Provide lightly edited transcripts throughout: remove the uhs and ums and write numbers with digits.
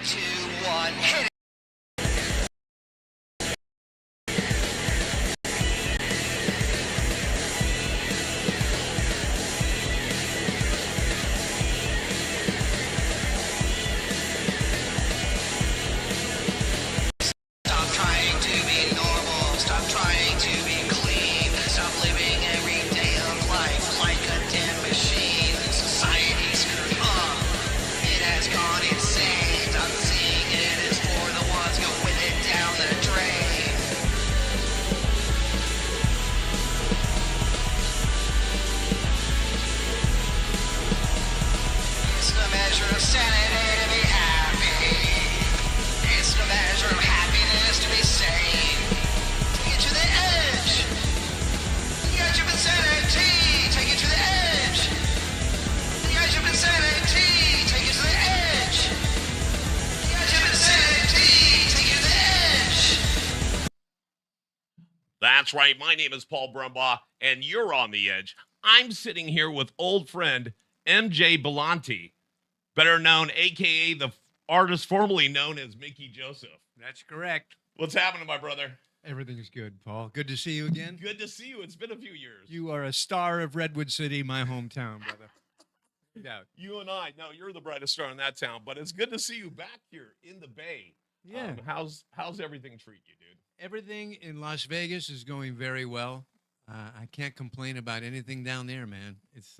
2, 1, hit it. Stop trying to be normal. Stop trying to be clean. Stop living every day of life like a damn machine. Society's screwed up. It has gone insane. Stop seeing it as for the ones go with it down the drain. It's the measure of sanity to be happy. It's the measure of happiness to be sane. Take it to the edge. The edge of insanity. Take it to the edge. The edge of insanity. Take it to the edge. The edge of insanity. Take it to the edge. That's right. My name is Paul Brumbaugh, and you're on the edge. I'm sitting here with old friend MJ Bulanti, better known, a.k.a. the artist formerly known as Mickey Joseph. That's correct. What's happening, my brother? Everything is good, Paul. Good to see you again. Good to see you. It's been a few years. You are a star of Redwood City, my hometown, brother. No doubt. You and I, no, you're the brightest star in that town, but it's good to see you back here in the Bay. Yeah. How's everything treat you, dude? Everything in Las Vegas is going very well. I can't complain about anything down there, man. It's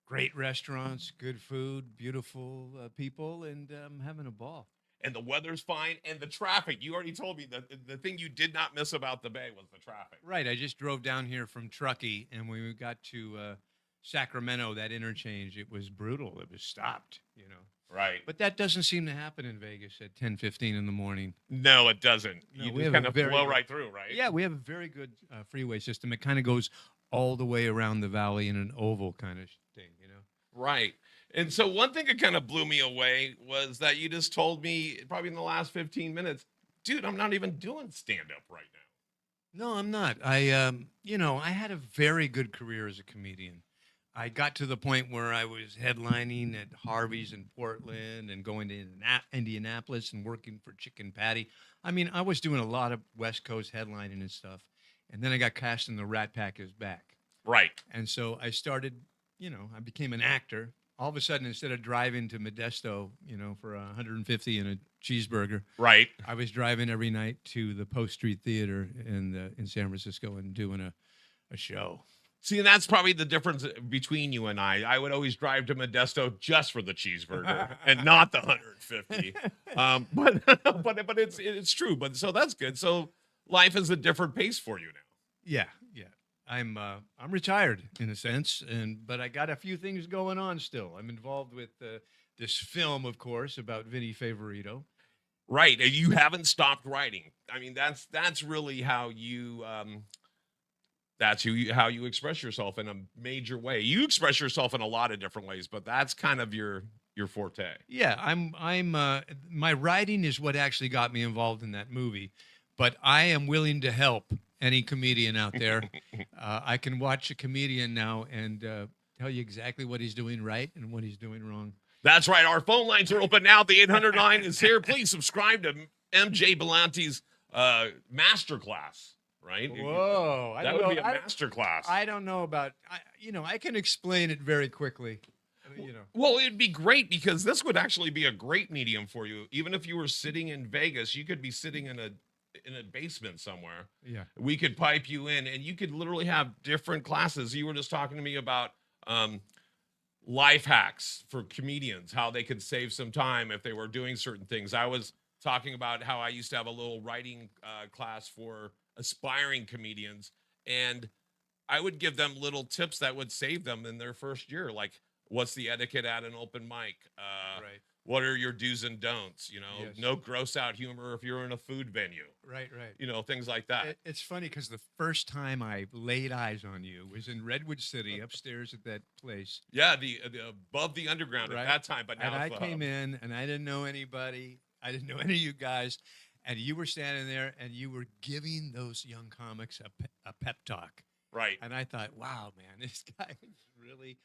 great restaurants, good food, beautiful people, and I'm having a ball. And the weather's fine, and the traffic. You already told me that the thing you did not miss about the Bay was the traffic. Right. I just drove down here from Truckee, and when we got to Sacramento, that interchange, it was brutal. It was stopped, you know. Right. But that doesn't seem to happen in Vegas at 10:15 in the morning. No, it doesn't. No, You we just have a kind of very blow good- right through, right? Yeah, we have a very good freeway system. It kind of goes all the way around the valley in an oval kind of thing, you know. Right. And so one thing that kind of blew me away was that you just told me probably in the last 15 minutes, dude, I'm not even doing stand-up right now. No, I'm not. I had a very good career as a comedian. I got to the point where I was headlining at Harvey's in Portland and going to Indianapolis and working for Chicken Patty. I mean, I was doing a lot of West Coast headlining and stuff. And then I got cast in the Rat Pack is Back. Right. And so I started, I became an actor. All of a sudden, instead of driving to Modesto, for 150 and a cheeseburger, Right. I was driving every night to the Post Street Theater in San Francisco and doing a show. See, and that's probably the difference between you and I. I would always drive to Modesto just for the cheeseburger and not the 150. But it's true. But so that's good. So life is a different pace for you now. Yeah. I'm retired in a sense, but I got a few things going on still. I'm involved with this film, of course, about Vinny Favorito. Right. And you haven't stopped writing. I mean, that's really how you how you express yourself in a major way. You express yourself in a lot of different ways, but that's kind of your forte. Yeah, I'm my writing is what actually got me involved in that movie, but I am willing to help any comedian out there. I can watch a comedian now and tell you exactly what he's doing right and what he's doing wrong. That's right. Our phone lines are open now. The 800 line is here. Please subscribe to MJ Belanti's masterclass. Right? Whoa. That would be a masterclass. I don't know about, I can explain it very quickly. Well, it'd be great because this would actually be a great medium for you. Even if you were sitting in Vegas, you could be sitting in a basement somewhere. Yeah. We could pipe you in and you could literally have different classes. You were just talking to me about life hacks for comedians, how they could save some time if they were doing certain things. I was talking about how I used to have a little writing class for aspiring comedians, and I would give them little tips that would save them in their first year, like what's the etiquette at an open mic, right. What are your do's and don'ts, Yes. No gross out humor if you're in a food venue, Right. Things like that. It's funny because the first time I laid eyes on you was in Redwood City upstairs at that place. Yeah, the above the underground Right. at that time, but now And I it's the came hub. in and I didn't know anybody. I didn't know any of you guys. And you were standing there and you were giving those young comics a pep talk. Right. And I thought, wow, man, this guy is really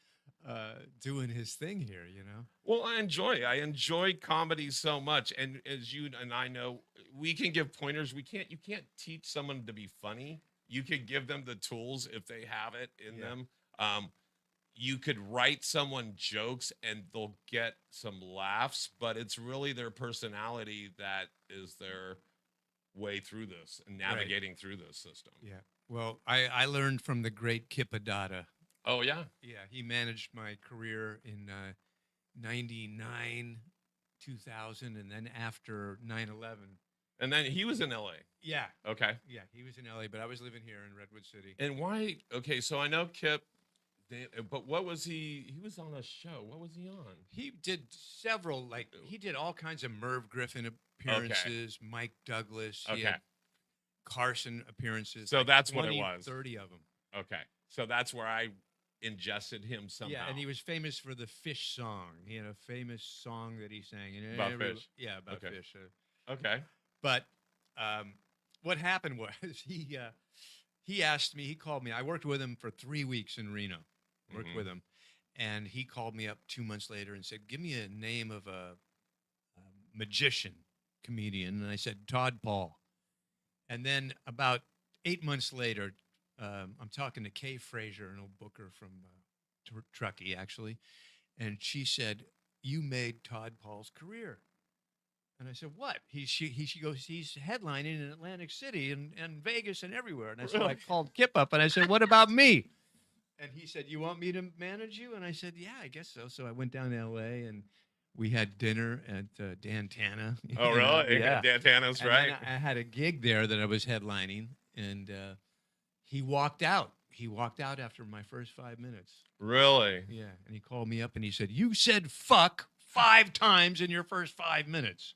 doing his thing here, you know? Well, I enjoy comedy so much, and as you and I know, we can give pointers. You can't teach someone to be funny. You can give them the tools if they have it in them. You could write someone jokes and they'll get some laughs, but it's really their personality that is their way through this and navigating through this system. Yeah. Well, I learned from the great Kip Adada. Oh yeah. Yeah, he managed my career in 99, 2000, and then after 9/11. And then he was in LA. Yeah. Okay. Yeah, he was in LA, but I was living here in Redwood City. And why? Okay, so I know Kip, but what was he? He was on a show. What was he on? He did several, like, he did all kinds of Merv Griffin appearances, Mike Douglas, he had Carson appearances. So like that's what it 20, was. 30 of them. Okay, so that's where I ingested him somehow. Yeah, and he was famous for the fish song. He had a famous song that he sang. And About fish. Yeah, about Okay. fish. Okay. But what happened was he asked me, he called me. I worked with him for 3 weeks in Reno. Worked with him. And he called me up 2 months later and said, give me a name of a magician comedian. And I said, Todd Paul. And then about 8 months later, I'm talking to Kay Frazier, an old booker from Truckee, actually. And she said, you made Todd Paul's career. And I said, what? She goes, he's headlining in Atlantic City and Vegas and everywhere. And I said, I called Kip up and I said, what about me? And he said, you want me to manage you? And I said, yeah, I guess so. So I went down to L.A. and we had dinner at Dan Tana. Oh, really? Yeah. Dan Tana's And right. then I had a gig there that I was headlining, and he walked out. He walked out after my first 5 minutes. Really? Yeah, and he called me up and he said, you said fuck 5 times in your first 5 minutes.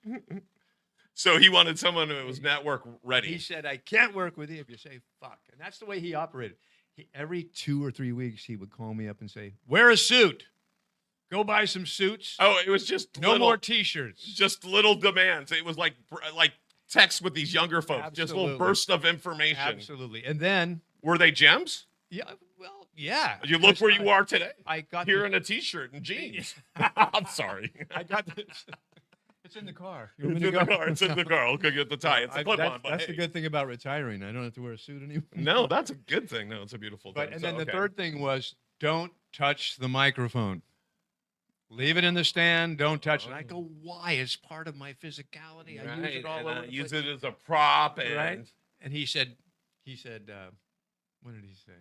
So he wanted someone who was network ready. He said, I can't work with you if you say fuck. And that's the way he operated. Every 2 or 3 weeks, he would call me up and say, wear a suit. Go buy some suits. Oh, it was just No more T-shirts. Just little demands. It was like text with these younger folks. Absolutely. Just little bursts of information. Absolutely. And then, Were they gems? yeah, well, yeah. You look Because where you are today. I got Here the- in a T-shirt and jeans. I'm sorry. I got this. It's in the car. It's in the car. It's in the car. I'll go get the tie. It's a clip-on. but That's hey. the good thing about retiring. I don't have to wear a suit anymore. No, that's a good thing. No, it's a beautiful thing. But and So, then the okay. third thing was, don't touch the microphone. Leave it in the stand. Don't touch it. I go, why? It's part of my physicality. I use it all and over. I the use place. it as a prop. And Right. And he said, what did he say?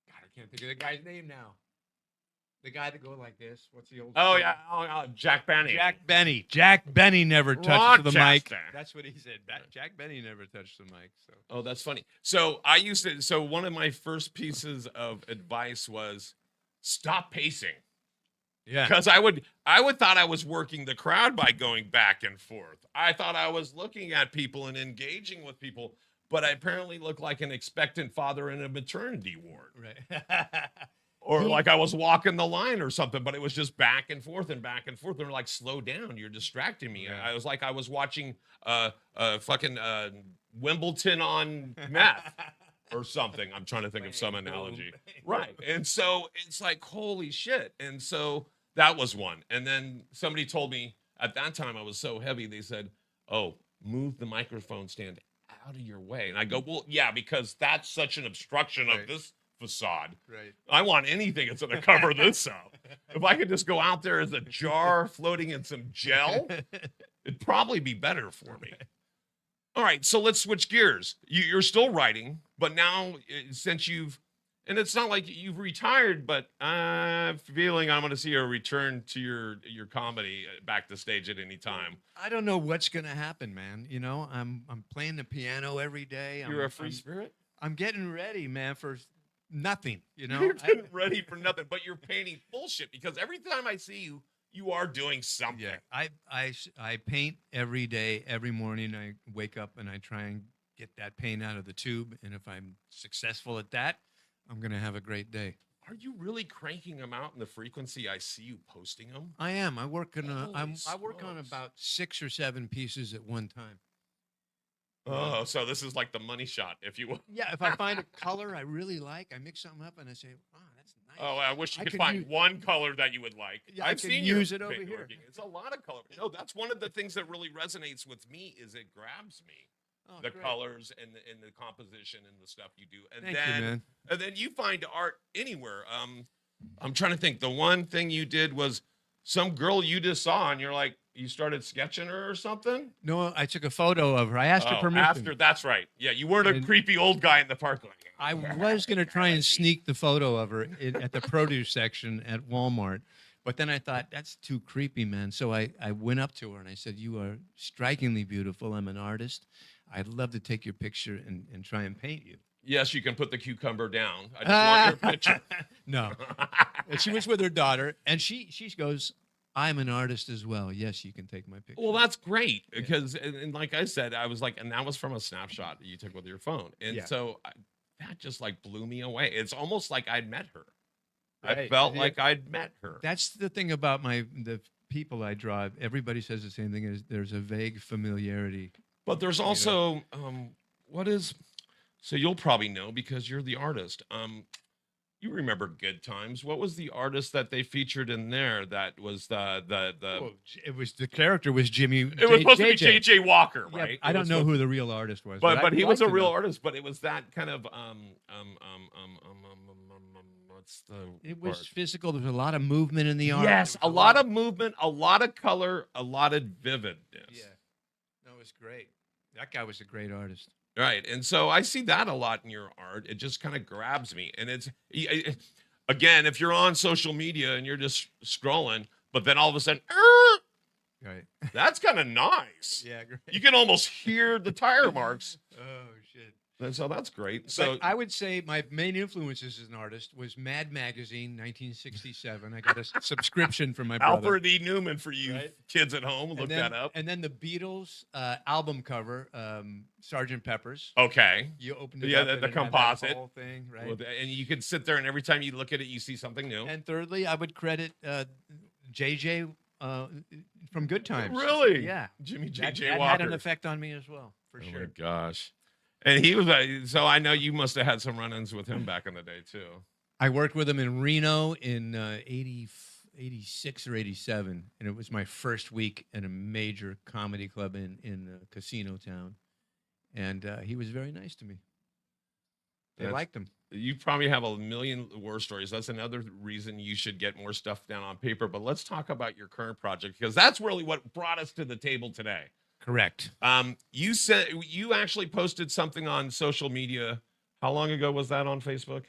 God, I can't think of the guy's name now. The guy that go like this. What's the old? Oh, saying? yeah. Jack Benny. Jack Benny. Jack Benny never touched the mic. Rochester. That's what he said. Jack Benny never touched the mic. So Oh, that's funny. So so one of my first pieces of advice was stop pacing. yeah, Because I would thought I was working the crowd by going back and forth. I thought I was looking at people and engaging with people, but I apparently looked like an expectant father in a maternity ward. right. Or like I was walking the line or something, but it was just back and forth and back and forth. They're like, slow down, you're distracting me. Yeah. I was like I was watching fucking Wimbledon on meth or something. I'm trying to think of some Bang, boom, analogy. bang. Right. And so it's like, holy shit. And so that was one. And then somebody told me at that time I was so heavy, they said, oh, move the microphone stand out of your way. And I go, well, yeah, because that's such an obstruction of Right. this facade. Right. I want anything that's going to cover this up. If I could just go out there as a jar floating in some gel, it'd probably be better for me. All right, so let's switch gears. You're still writing, but now since and it's not like you've retired, but I'm feeling I'm going to see a return to your comedy back to stage at any time. I don't know what's gonna happen, man. You know, I'm playing the piano every day. You're a free spirit? I'm getting ready, man, for nothing. You know, You're getting ready for nothing, but you're painting bullshit because every time I see you, you are doing something. yeah. I paint every day, every morning. I wake up and I try and get that paint out of the tube. And if I'm successful at that, I'm gonna have a great day. Are you really cranking them out in the frequency I see you posting them? I am. I work on Holy I work on smokes. about 6 or 7 pieces at one time. Oh, so this is like the money shot, if you will. Yeah, if I find a color I really like, I mix something up and I say, "Wow, that's Oh, I wish you I could could find use- one color that you would like. Yeah, I I've could seen use your it over paint here. working. It's a lot of color. You know, that's one of the things that really resonates with me is it grabs me. Oh, The great. colors and the composition and the stuff you do. And Thank then you, man. and then you find art anywhere. I'm trying to think. The one thing you did was some girl you just saw and you're like, you started sketching her or something? No, I took a photo of her. I asked her Oh, permission. after that's right. Yeah, you weren't a And- creepy old guy in the parking lot. I was going to try and sneak the photo of her at the produce section at Walmart. But then I thought, that's too creepy, man. So I went up to her and I said, you are strikingly beautiful. I'm an artist. I'd love to take your picture and try and paint you. Yes, you can put the cucumber down. I just want your picture. No. And she was with her daughter. And she goes, I'm an artist as well. Yes, you can take my picture. Well, that's great because, and like I said, I was like, and that was from a snapshot that you took with your phone. And Yeah. so that just like blew me away. It's almost like I'd met her. I Right. felt Yeah. like I'd met her. That's the thing about the people I draw. Everybody says the same thing. Is there's a vague familiarity. But there's You know. also, what is, so you'll probably know because you're the artist. You remember Good Times. What was the artist that they featured in there that was the It was the character was Jimmy. it was supposed to be J.J. Walker, Yeah, right? I It don't was know supposed- who the real artist was, But I'd he like was a to real know. artist, but it was that kind of what's the It was word? physical. There was a lot of movement in the art. Yes, There a was lot of movement, a lot of color, a lot of vividness. Yeah, that was great. That guy was a great artist. Right. And so I see that a lot in your art. It just kind of grabs me. And it's, again, if you're on social media and you're just scrolling, but then all of a sudden, Right. that's kind of nice. Yeah, great. You can almost hear the tire marks. Oh shit. And so that's great. So But I would say my main influences as an artist was Mad Magazine, 1967. I got a subscription from my brother. Alfred E. Newman for you Right. kids at home. Look And then, that up. And then the Beatles album cover, Sgt. Pepper's. Okay. You opened it Yeah, up the and it had that composite. whole thing, right? And you can sit there and every time you look at it, you see something new. And thirdly, I would credit JJ from Good Times. Really? Yeah. Jimmy That, J.J. that Walker. had an effect on me as well, for Oh sure. my gosh. And he was, so I know you must have had some run-ins with him back in the day too. I worked with him in Reno in 86 or 87, and it was my first week at a major comedy club in Casino Town. And he was very nice to me. They That's- liked him. You probably have a million war stories. That's another reason you should get more stuff down on paper. But let's talk about your current project because that's really what brought us to the table today. Correct. You said you actually posted something on social media. How long ago was that on Facebook?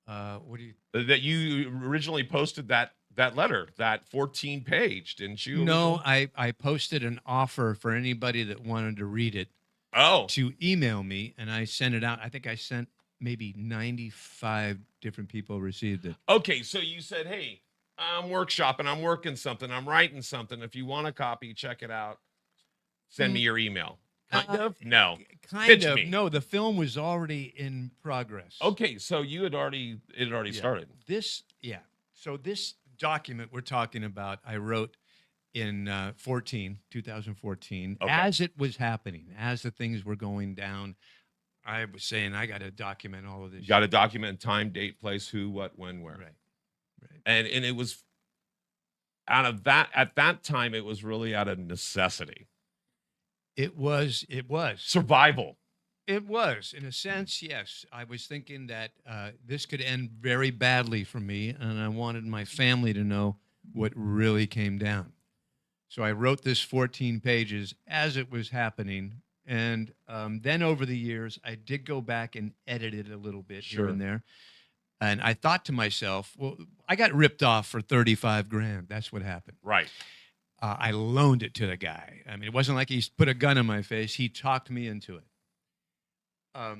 What do you? That you originally posted that letter, that 14-page, didn't you? No, I posted an offer for anybody that wanted to read it Oh, to email me, and I sent it out. I think I sent maybe 95 different people received it. okay. So you said, hey, I'm workshopping, I'm working something, I'm writing something. If you want a copy, check it out. Send me your email. Kind of? No. Kind Pitch of. me. No, the film was already in progress. Okay, so you had already Yeah. started. So this document we're talking about, I wrote in 2014, Okay. as it was happening, as the things were going down. I was saying I got to document all of this. You got to document time, date, place, who, what, when, where. Right. And it was out of that at that time it was really out of necessity. It was. Survival. It was, in a sense, yes. I was thinking that this could end very badly for me, and I wanted my family to know what really came down. So I wrote this 14 pages as it was happening, and then over the years, I did go back and edit it a little bit Sure. here and there. And I thought to myself, well, I got ripped off for 35 grand. That's what happened. Right. I loaned it to the guy. I mean, it wasn't like he put a gun in my face. He talked me into it. I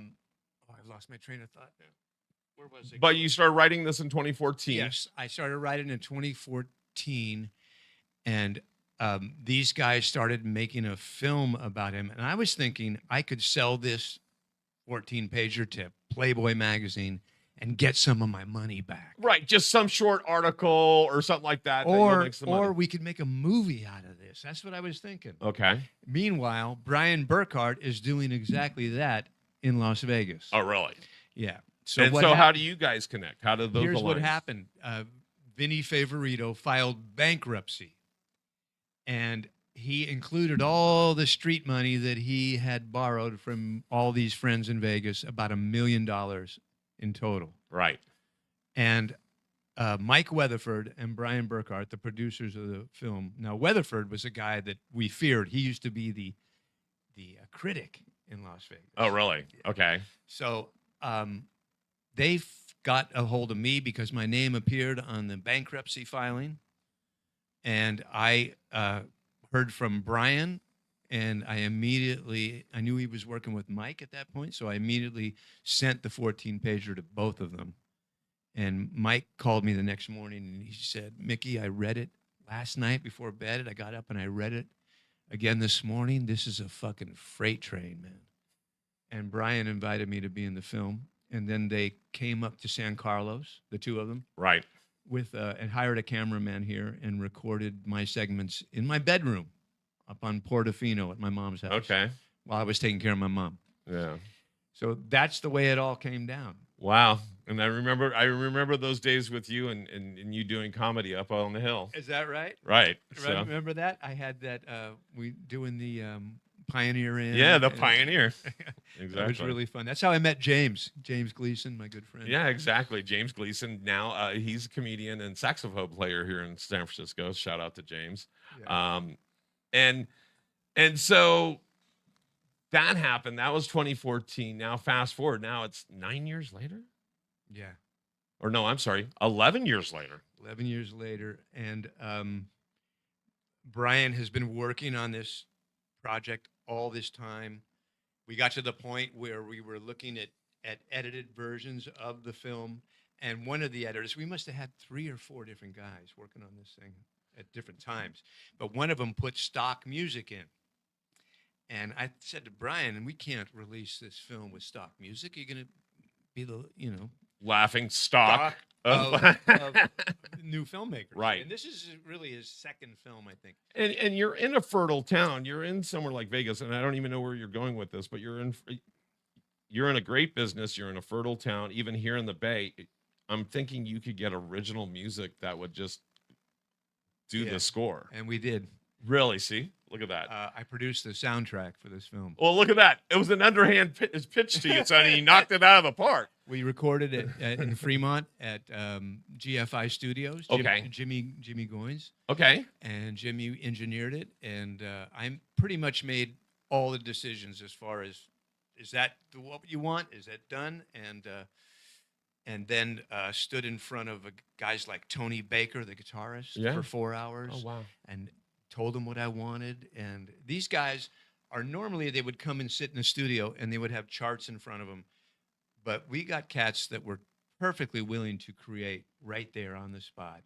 lost my train of thought now. Where was it? But you started writing this in 2014. Yes, I started writing in 2014, and these guys started making a film about him. And I was thinking I could sell this 14-pager to Playboy magazine and get some of my money back. Right. Just some short article or something like that. that you'll Or make some money. we could make a movie out of this. That's what I was thinking. Okay. Meanwhile, Brian Burkhart is doing exactly that in Las Vegas. Oh, really? Yeah. So And what so hap- how do you guys connect? How did those Here's what align? happened. Vinny Favorito filed bankruptcy, and he included all the street money that he had borrowed from all these friends in Vegas, about $1 million in total. Right. And Mike Weatherford and Brian Burkhart, the producers of the film. Now, Weatherford was a guy that we feared. He used to be the critic in Las Vegas. Oh, really? Okay. So they got a hold of me because my name appeared on the bankruptcy filing, and I heard from Brian, and I knew he was working with Mike at that point, so I immediately sent the 14-pager to both of them. And Mike called me the next morning, and he said, Mickey, I read it last night before bed. I got up and I read it again this morning. This is a fucking freight train, man. And Brian invited me to be in the film. And then they came up to San Carlos, the two of them, Right. and hired a cameraman here and recorded my segments in my bedroom up on Portofino at my mom's house. Okay. While I was taking care of my mom. Yeah. So that's the way it all came down. Wow. And I remember those days with you and you doing comedy up on the hill. Is that right? Right. So, Remember that? I had that, we doing the Pioneer Inn. yeah, the and- Pioneer. That was Exactly. really fun. That's how I met James Gleason, my good friend. Yeah, exactly. James Gleason. Now he's a comedian and saxophone player here in San Francisco. Shout out to James. Yeah. And so that happened. That was 2014. Now fast forward. Now it's 9 years later. Yeah. Or no, I'm sorry, 11 years later. 11 years later. And Brian has been working on this project all this time. We got to the point where we were looking at edited versions of the film. And one of the editors, we must have had 3 or 4 different guys working on this thing at different times. But one of them put stock music in. And I said to Brian, we can't release this film with stock music. You're going to be the, Laughing stock of new filmmakers. Right. And this is really his second film, I think. And you're in a fertile town. You're in somewhere like Vegas, and I don't even know where you're going with this, but you're in a great business. You're in a fertile town. Even here in the Bay, I'm thinking you could get original music that would just do the score. And we did. Really? See? Look at that. I produced the soundtrack for this film. Well, look at that. It was an underhand pitch to you, son, and you knocked it out of the park. We recorded it in Fremont at GFI Studios. Okay. Jimmy Goins. Okay. And Jimmy engineered it. And I pretty much made all the decisions as far as, is that what you want? Is that done? And then stood in front of guys like Tony Baker, the guitarist, for 4 hours. Oh, wow. And told them what I wanted. And these guys are normally, they would come and sit in the studio and they would have charts in front of them. But we got cats that were perfectly willing to create right there on the spot.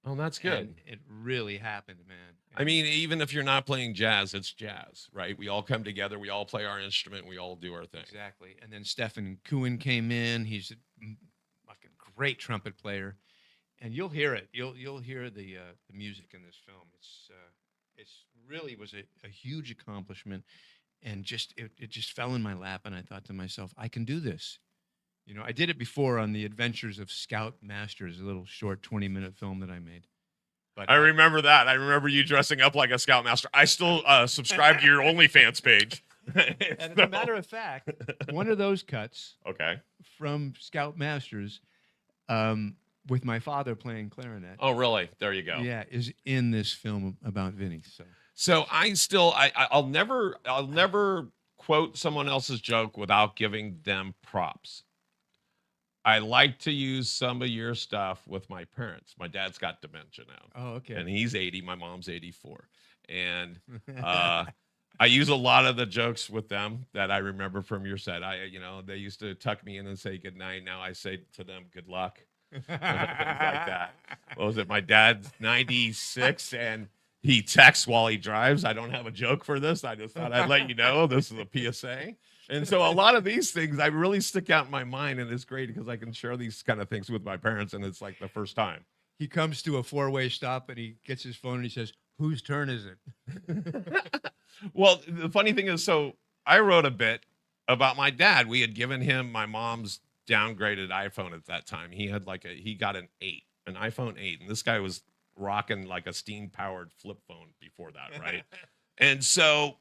Oh, that's good. And it really happened, man. I mean, even if you're not playing jazz, it's jazz, right? We all come together. We all play our instrument. We all do our thing. Exactly. And then Stephen Kuhn came in. He's a fucking great trumpet player. And you'll hear it. You'll hear the music in this film. It's really was a huge accomplishment, and it just fell in my lap, and I thought to myself, I can do this. I did it before on The Adventures of Scout Masters, a little short 20-minute film that I made. But I remember that. I remember you dressing up like a Scoutmaster. I still subscribe to your OnlyFans page. and as a matter of fact, one of those cuts Okay. from Scout Masters, with my father playing clarinet. Oh, really? There you go. Yeah, is in this film about Vinny. So I'll never quote someone else's joke without giving them props. I like to use some of your stuff with my parents. My dad's got dementia now. Oh, okay. And he's 80. My mom's 84. And I use a lot of the jokes with them that I remember from your set. They used to tuck me in and say good night. Now I say to them, good luck. Things like that. What was it? My dad's 96 and he texts while he drives. I don't have a joke for this. I just thought I'd let you know this is a PSA. And so a lot of these things I really stick out in my mind, and it's great because I can share these kind of things with my parents, and it's like the first time. He comes to a 4-way stop and he gets his phone and he says, whose turn is it? Well, the funny thing is, so I wrote a bit about my dad. We had given him my mom's downgraded iPhone at that time. He had he got an iPhone 8, and this guy was rocking like a steam powered flip phone before that, right? And so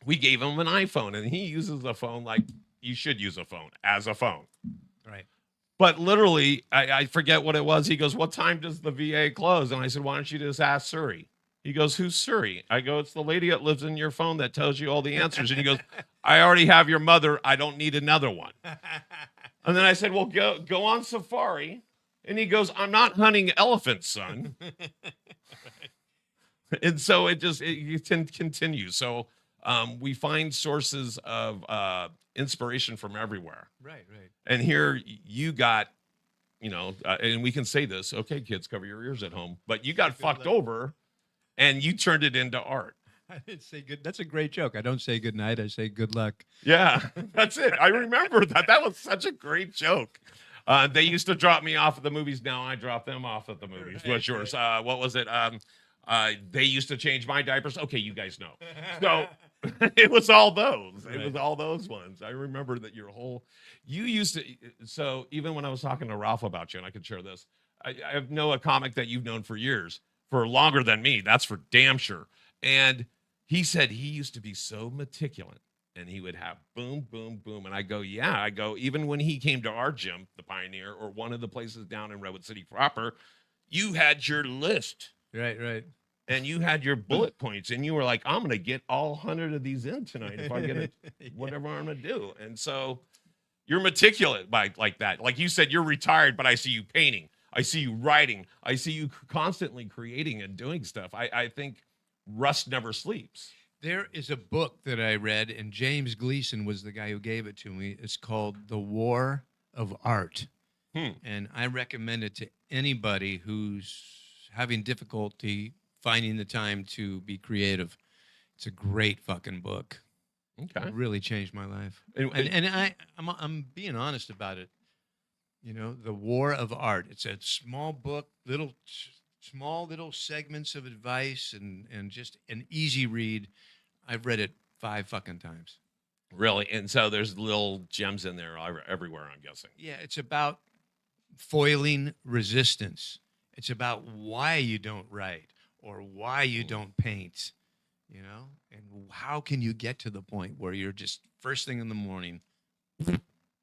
we gave him an iPhone, and he uses a phone like you should use a phone, as a phone. Right. But literally, I forget what it was. He goes, "What time does the VA close?" And I said, "Why don't you just ask Suri?" He goes, "Who's Suri?" I go, "It's the lady that lives in your phone that tells you all the answers." And he goes, "I already have your mother. I don't need another one." And then I said, "Well, go on safari." And he goes, "I'm not hunting elephants, son." And so it continues. So we find sources of inspiration from everywhere. Right. And here you got, and we can say this, okay, kids, cover your ears at home, but you got fucked over and you turned it into art. I didn't say good. That's a great joke. I don't say good night. I say good luck. Yeah, that's it. I remember that. That was such a great joke. They used to drop me off at the movies. Now I drop them off at the movies. What's yours? What was it? They used to change my diapers. Okay, you guys know. So it was all those. It was all those ones. I remember that you used to. So even when I was talking to Ralph about you, and I could share this, I know a comic that you've known for years, for longer than me. That's for damn sure. And he said he used to be so meticulous, and he would have boom, boom, boom. And I go, yeah. I go, even when he came to our gym, the Pioneer, or one of the places down in Redwood City proper, you had your list. Right. And you had your bullet points, and you were like, "I'm going to get all 100 of these in tonight if I get it, whatever I'm going to do." And so you're meticulous like that. Like you said, you're retired, but I see you painting. I see you writing. I see you constantly creating and doing stuff. I think rust never sleeps. There is a book that I read, and James Gleason was the guy who gave it to me. It's called The War of Art. And I recommend it to anybody who's having difficulty finding the time to be creative. It's a great fucking book. Okay. It really changed my life. And I'm being honest about it. The War of Art. It's a small book, small little segments of advice and just an easy read. I've read it 5 fucking times. Really? And so there's little gems in there everywhere, I'm guessing. Yeah, it's about foiling resistance. It's about why you don't write or why you don't paint, and how can you get to the point where you're just first thing in the morning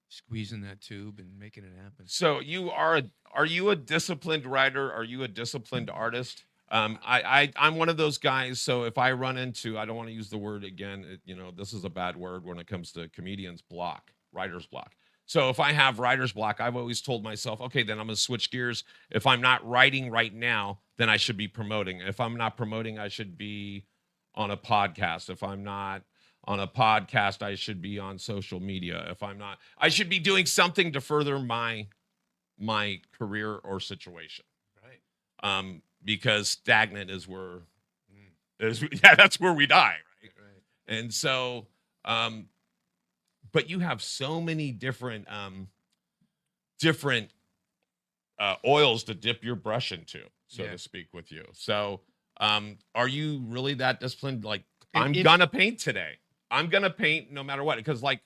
squeezing that tube and making it happen. So are you a disciplined writer? Are you a disciplined artist? I'm one of those guys. So if I run into, I don't want to use the word again, this is a bad word when it comes to comedians, writer's block. So if I have writer's block, I've always told myself, okay, then I'm going to switch gears. If I'm not writing right now, then I should be promoting. If I'm not promoting, I should be on a podcast. If I'm not on a podcast, I should be on social media. If I'm not, I should be doing something to further my career or situation. Right. Because stagnant is where, that's where we die. Right. And so, but you have so many different oils to dip your brush into, so to speak, with you. So are you really that disciplined? Like, I'm gonna paint today. I'm gonna paint no matter what. Because like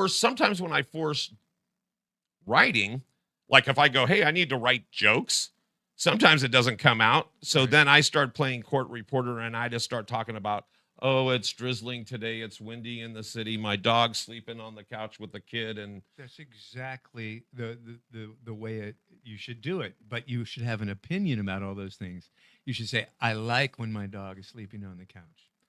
sometimes when I force writing, like if I go, hey, I need to write jokes, sometimes it doesn't come out. So then I start playing court reporter, and I just start talking about, oh, it's drizzling today. It's windy in the city. My dog's sleeping on the couch with the kid, and that's exactly the way you should do it. But you should have an opinion about all those things. You should say, I like when my dog is sleeping on the couch.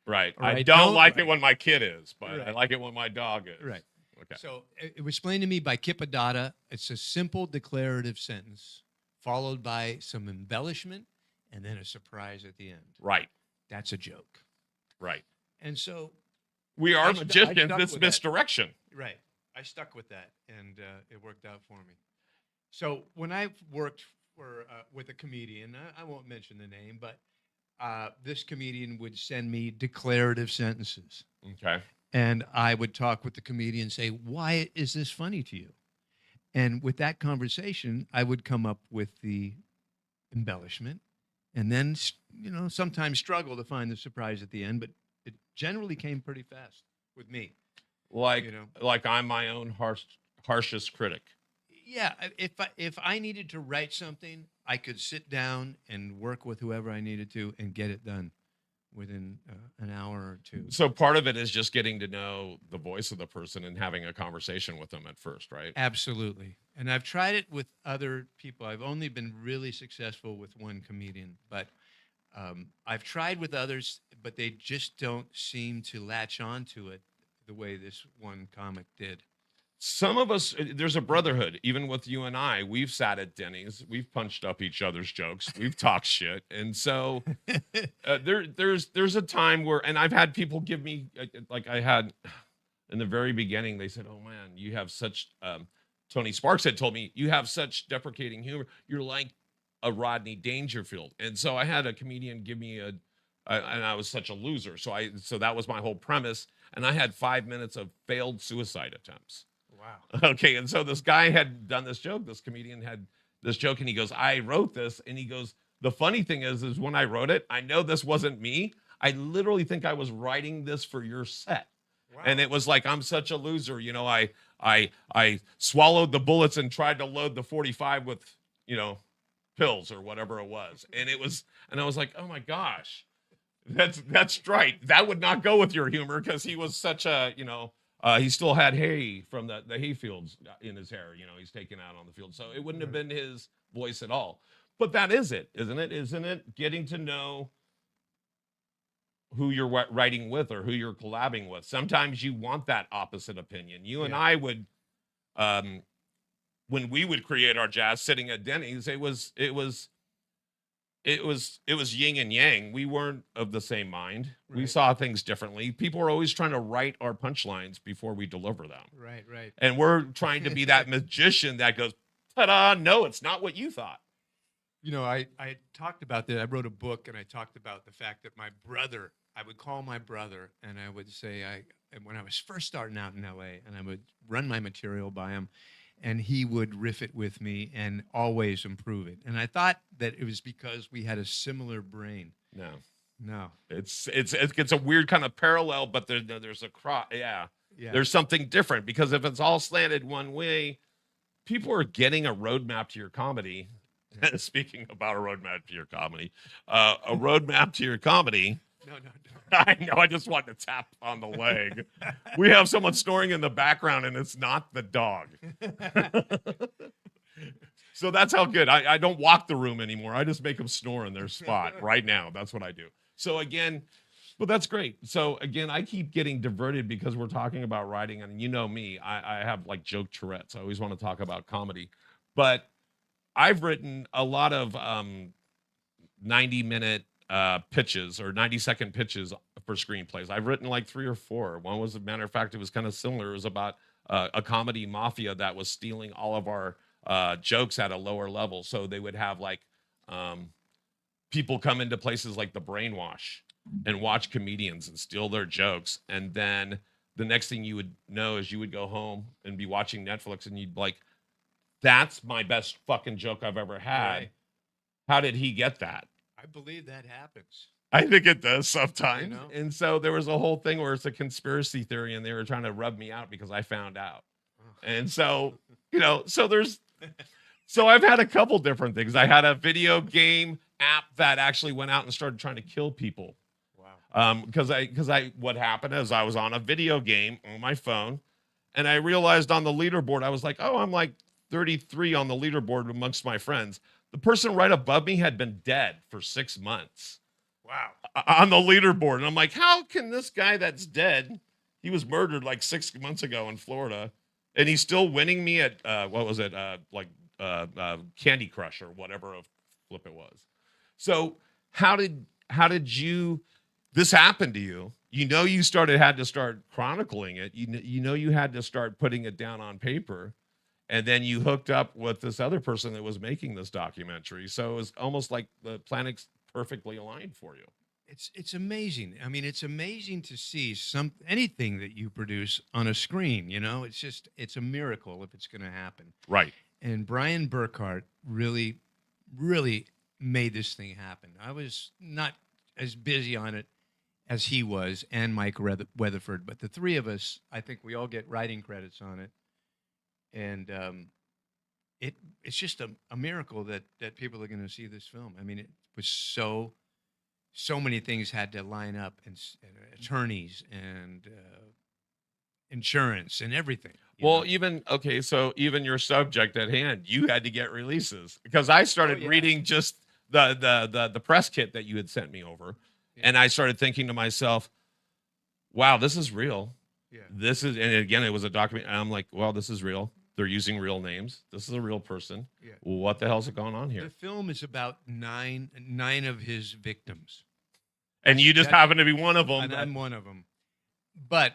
Right. Or I don't like it when my kid is, but I like it when my dog is. Right. Okay. So it was explained to me by Kip Adada. It's a simple declarative sentence followed by some embellishment and then a surprise at the end. Right. That's a joke. Right. And so we are magicians. It's misdirection. Right. I stuck with that, and it worked out for me. So when I worked with a comedian, I won't mention the name, but this comedian would send me declarative sentences. Okay. And I would talk with the comedian and say, why is this funny to you? And with that conversation, I would come up with the embellishment and then, sometimes struggle to find the surprise at the end, but it generally came pretty fast with me. Like I'm my own harshest critic? Yeah, if I needed to write something, I could sit down and work with whoever I needed to and get it done within an hour or two. So part of it is just getting to know the voice of the person and having a conversation with them at first, right? Absolutely. And I've tried it with other people. I've only been really successful with one comedian, but I've tried with others, but they just don't seem to latch on to it the way this one comic did. Some of us, there's a brotherhood, even with you and I. We've sat at Denny's, we've punched up each other's jokes, we've talked shit. And so there's a time where, and I've had people give me, like I had in the very beginning, they said, "Oh man, you have such," Tony Sparks had told me, "You have such deprecating humor. You're like a Rodney Dangerfield." And so I had a comedian give me and I was such a loser. So that was my whole premise. And I had 5 minutes of failed suicide attempts. Wow. Okay. And so this guy had done this joke. This comedian had this joke, and he goes, "I wrote this." And he goes, "The funny thing is when I wrote it, I know this wasn't me. I literally think I was writing this for your set." Wow. And it was like, "I'm such a loser. You know, I swallowed the bullets and tried to load the 45 with, pills or whatever it was." And I was like, "Oh my gosh, that's right. That would not go with your humor," because he was such a, he still had hay from the hay fields in his hair. He's taken out on the field. So it wouldn't have been his voice at all. But that is it, isn't it? Isn't it getting to know who you're writing with or who you're collabing with? Sometimes you want that opposite opinion. You and I would, when we would create our jazz sitting at Denny's, it was yin and yang. We weren't of the same mind. Right. We saw things differently. People are always trying to write our punchlines before we deliver them. Right. And we're trying to be that magician that goes, "Ta-da, no, it's not what you thought." I talked about that. I wrote a book, and I talked about the fact that I would call my brother, and I would say, when I was first starting out in LA, and I would run my material by him, and he would riff it with me and always improve it. And I thought that it was because we had a similar brain. No. It's a weird kind of parallel, but there's a cross. Yeah. There's something different, because if it's all slanted one way, people are getting a roadmap to your comedy. Speaking about a roadmap to your comedy, a roadmap to your comedy. No. I know. I just wanted to tap on the leg. We have someone snoring in the background, and it's not the dog. So that's how good. I don't walk the room anymore. I just make them snore in their spot right now. That's what I do. So again, but that's great. So again, I keep getting diverted because we're talking about writing, and you know me, I have like joke Tourette's. I always want to talk about comedy, but I've written a lot of 90-minute pitches or 90-second pitches for screenplays. I've written like 3 or 4. One was, a matter of fact, it was kind of similar. It was about a comedy mafia that was stealing all of our jokes at a lower level. So they would have like people come into places like the Brainwash and watch comedians and steal their jokes. And then the next thing you would know is you would go home and be watching Netflix, and you'd be like, "That's my best fucking joke I've ever had. Right. How did he get that?" I believe that happens. I think it does sometimes. And so there was a whole thing where it's a conspiracy theory, and they were trying to rub me out because I found out. And so, so I've had a couple different things. I had a video game app that actually went out and started trying to kill people. Wow. Because what happened is I was on a video game on my phone, and I realized on the leaderboard, I was like, "Oh, I'm like 33 on the leaderboard amongst my friends." The person right above me had been dead for 6 months. Wow. On the leaderboard. And I'm like, how can this guy that's dead, he was murdered like 6 months ago in Florida, and he's still winning me at, Candy Crush or whatever a flip it was. So how did this happen to you? You had to start chronicling it. You had to start putting it down on paper. And then you hooked up with this other person that was making this documentary. So it was almost like the planets perfectly aligned for you. It's amazing. I mean, it's amazing to see anything that you produce on a screen. It's a miracle if it's going to happen. Right. And Brian Burkhart really, really made this thing happen. I was not as busy on it as he was, and Mike Weatherford, but the three of us, I think we all get writing credits on it. and it's just a miracle that people are going to see this film. I mean, it was so many things had to line up, and attorneys and insurance and everything. Well, so even your subject at hand, you had to get releases because I started reading just the press kit that you had sent me over, and I started thinking to myself, wow, this is real. Yeah. This is, and again, it was a document. And I'm like, well, this is real. They're using real names. This is a real person. Yeah. What the hell's going on The here? film is about nine of his victims, And you just happen to be one of them. and I'm one of them. But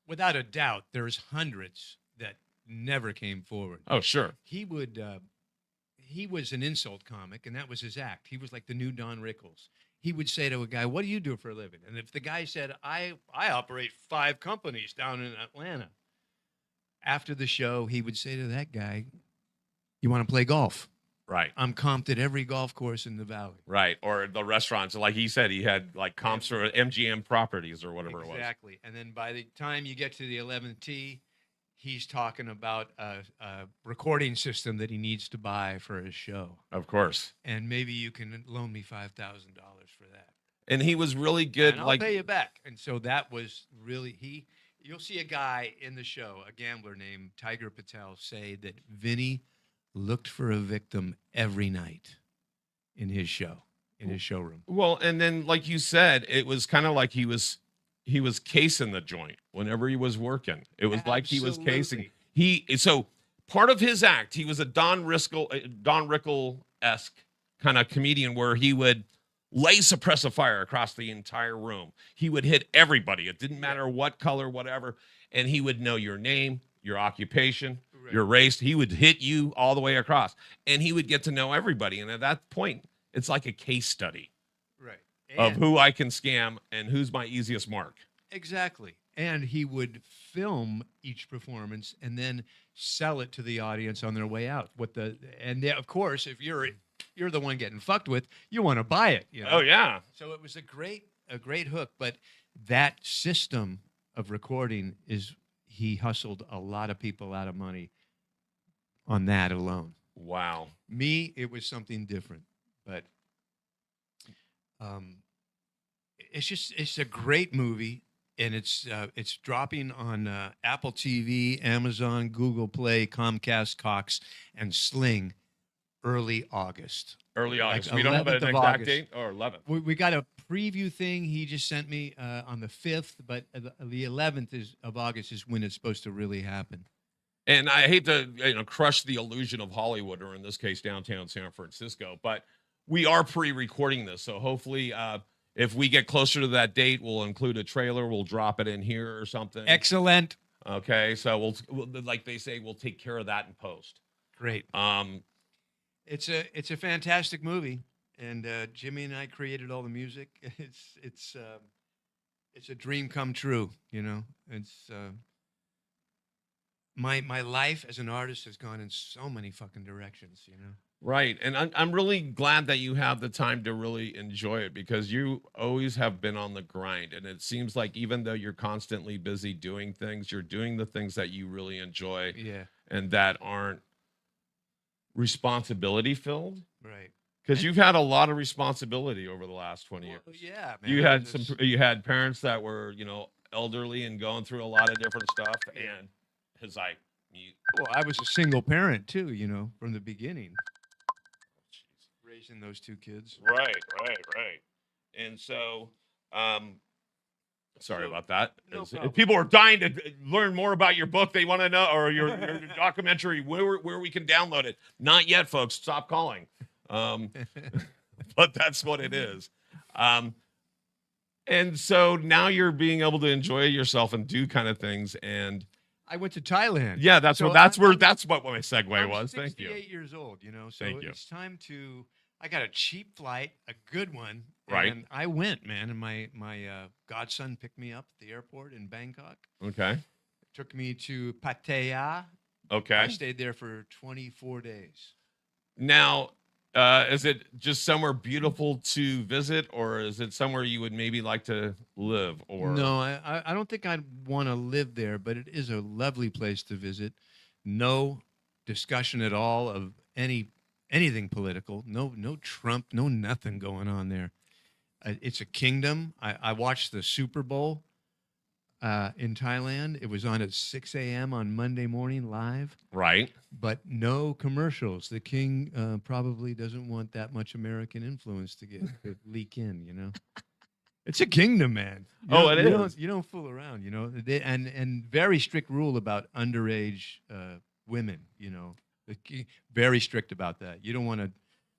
without a doubt, there's hundreds that never came forward. Oh, sure. He was an insult comic, and that was his act. He was like the new Don Rickles. He would say to a guy, "What do you do for a living?" And if the guy said, I operate 5 companies down in Atlanta," after the show, he would say to that guy, "You want to play golf? Right. I'm comped at every golf course in the valley." Right. Or the restaurants. Like he said, he had like comps for MGM properties or whatever it was. Exactly. And then by the time you get to the 11th tee, he's talking about a recording system that he needs to buy for his show. Of course. And maybe you can loan me $5,000 for that. And he was really good. And I'll pay you back. And so that was really, you'll see a guy in the show, a gambler named Tiger Patel, say that Vinny looked for a victim every night in his show, in his showroom. Well, and then like you said, it was kind of like he was casing the joint whenever he was working. It was like he was casing. So part of his act, he was a Don Rickle-esque kind of comedian where he would lay suppressive fire across the entire room. He would hit everybody. It didn't matter what color, whatever. And he would know your name, your occupation, your race. He would hit you all the way across. And he would get to know everybody. And at that point, it's like a case study. Right. Of who I can scam and who's my easiest mark. Exactly. And he would film each performance and then sell it to the audience on their way out. Of course, if you're the one getting fucked with, you want to buy it. You know? Oh yeah. So it was a great hook. But that system of recording he hustled a lot of people out of money on that alone. Wow. Me, it was something different, but it's a great movie, and it's dropping on Apple TV, Amazon, Google Play, Comcast, Cox, and Sling early August. Early August. Like We don't have an 11th of exact August. date or 11th. We got a preview thing he just sent me on the 5th, but the 11th of August is when it's supposed to really happen. And I hate to crush the illusion of Hollywood, or in this case, downtown San Francisco, but we are pre-recording this. So hopefully if we get closer to that date, we'll include a trailer. We'll drop it in here or something. Excellent. Okay. So we'll like they say, we'll take care of that in post. Great. It's a fantastic movie, and Jimmy and I created all the music. It's a dream come true. You know, it's my life as an artist has gone in so many fucking directions. You know. Right. And I'm really glad that you have the time to really enjoy it, because you always have been on the grind. And it seems like even though you're constantly busy doing things, you're doing the things that you really enjoy. Yeah. And that aren't responsibility filled. Right. Because you've had a lot of responsibility over the last 20 years. Yeah, man. You had parents that were, elderly and going through a lot of different stuff. And it's like, well, I was a single parent too, from the beginning. Raising those 2 kids. Right. And so, sorry about that. No If problem. people are dying to learn more about your book, they want to know, or your documentary, where we can download it. Not yet, folks. Stop calling. But that's what it is. And so now you're being able to enjoy yourself and do kind of things. And I went to Thailand. yeah, that's So what my segue I'm was. Thank you. 68 years old, so Thank you. it's time to. I got a cheap flight, a good one, Right. And I went, man. And my godson picked me up at the airport in Bangkok. Okay. Took me to Pattaya. I Okay. stayed there for 24 days. Now, is it just somewhere beautiful to visit, or is it somewhere you would maybe like to live? Or No, I don't think I'd want to live there, but it is a lovely place to visit. no discussion at all of anything political. No Trump, no nothing going on there. It's a kingdom. I watched the Super Bowl in Thailand. It was on at 6 a.m. on Monday morning live, Right. but no commercials. The king probably doesn't want that much American influence to leak in. It's a kingdom, man. You don't fool around. And very strict rule about underage women. Very strict about that. You don't want to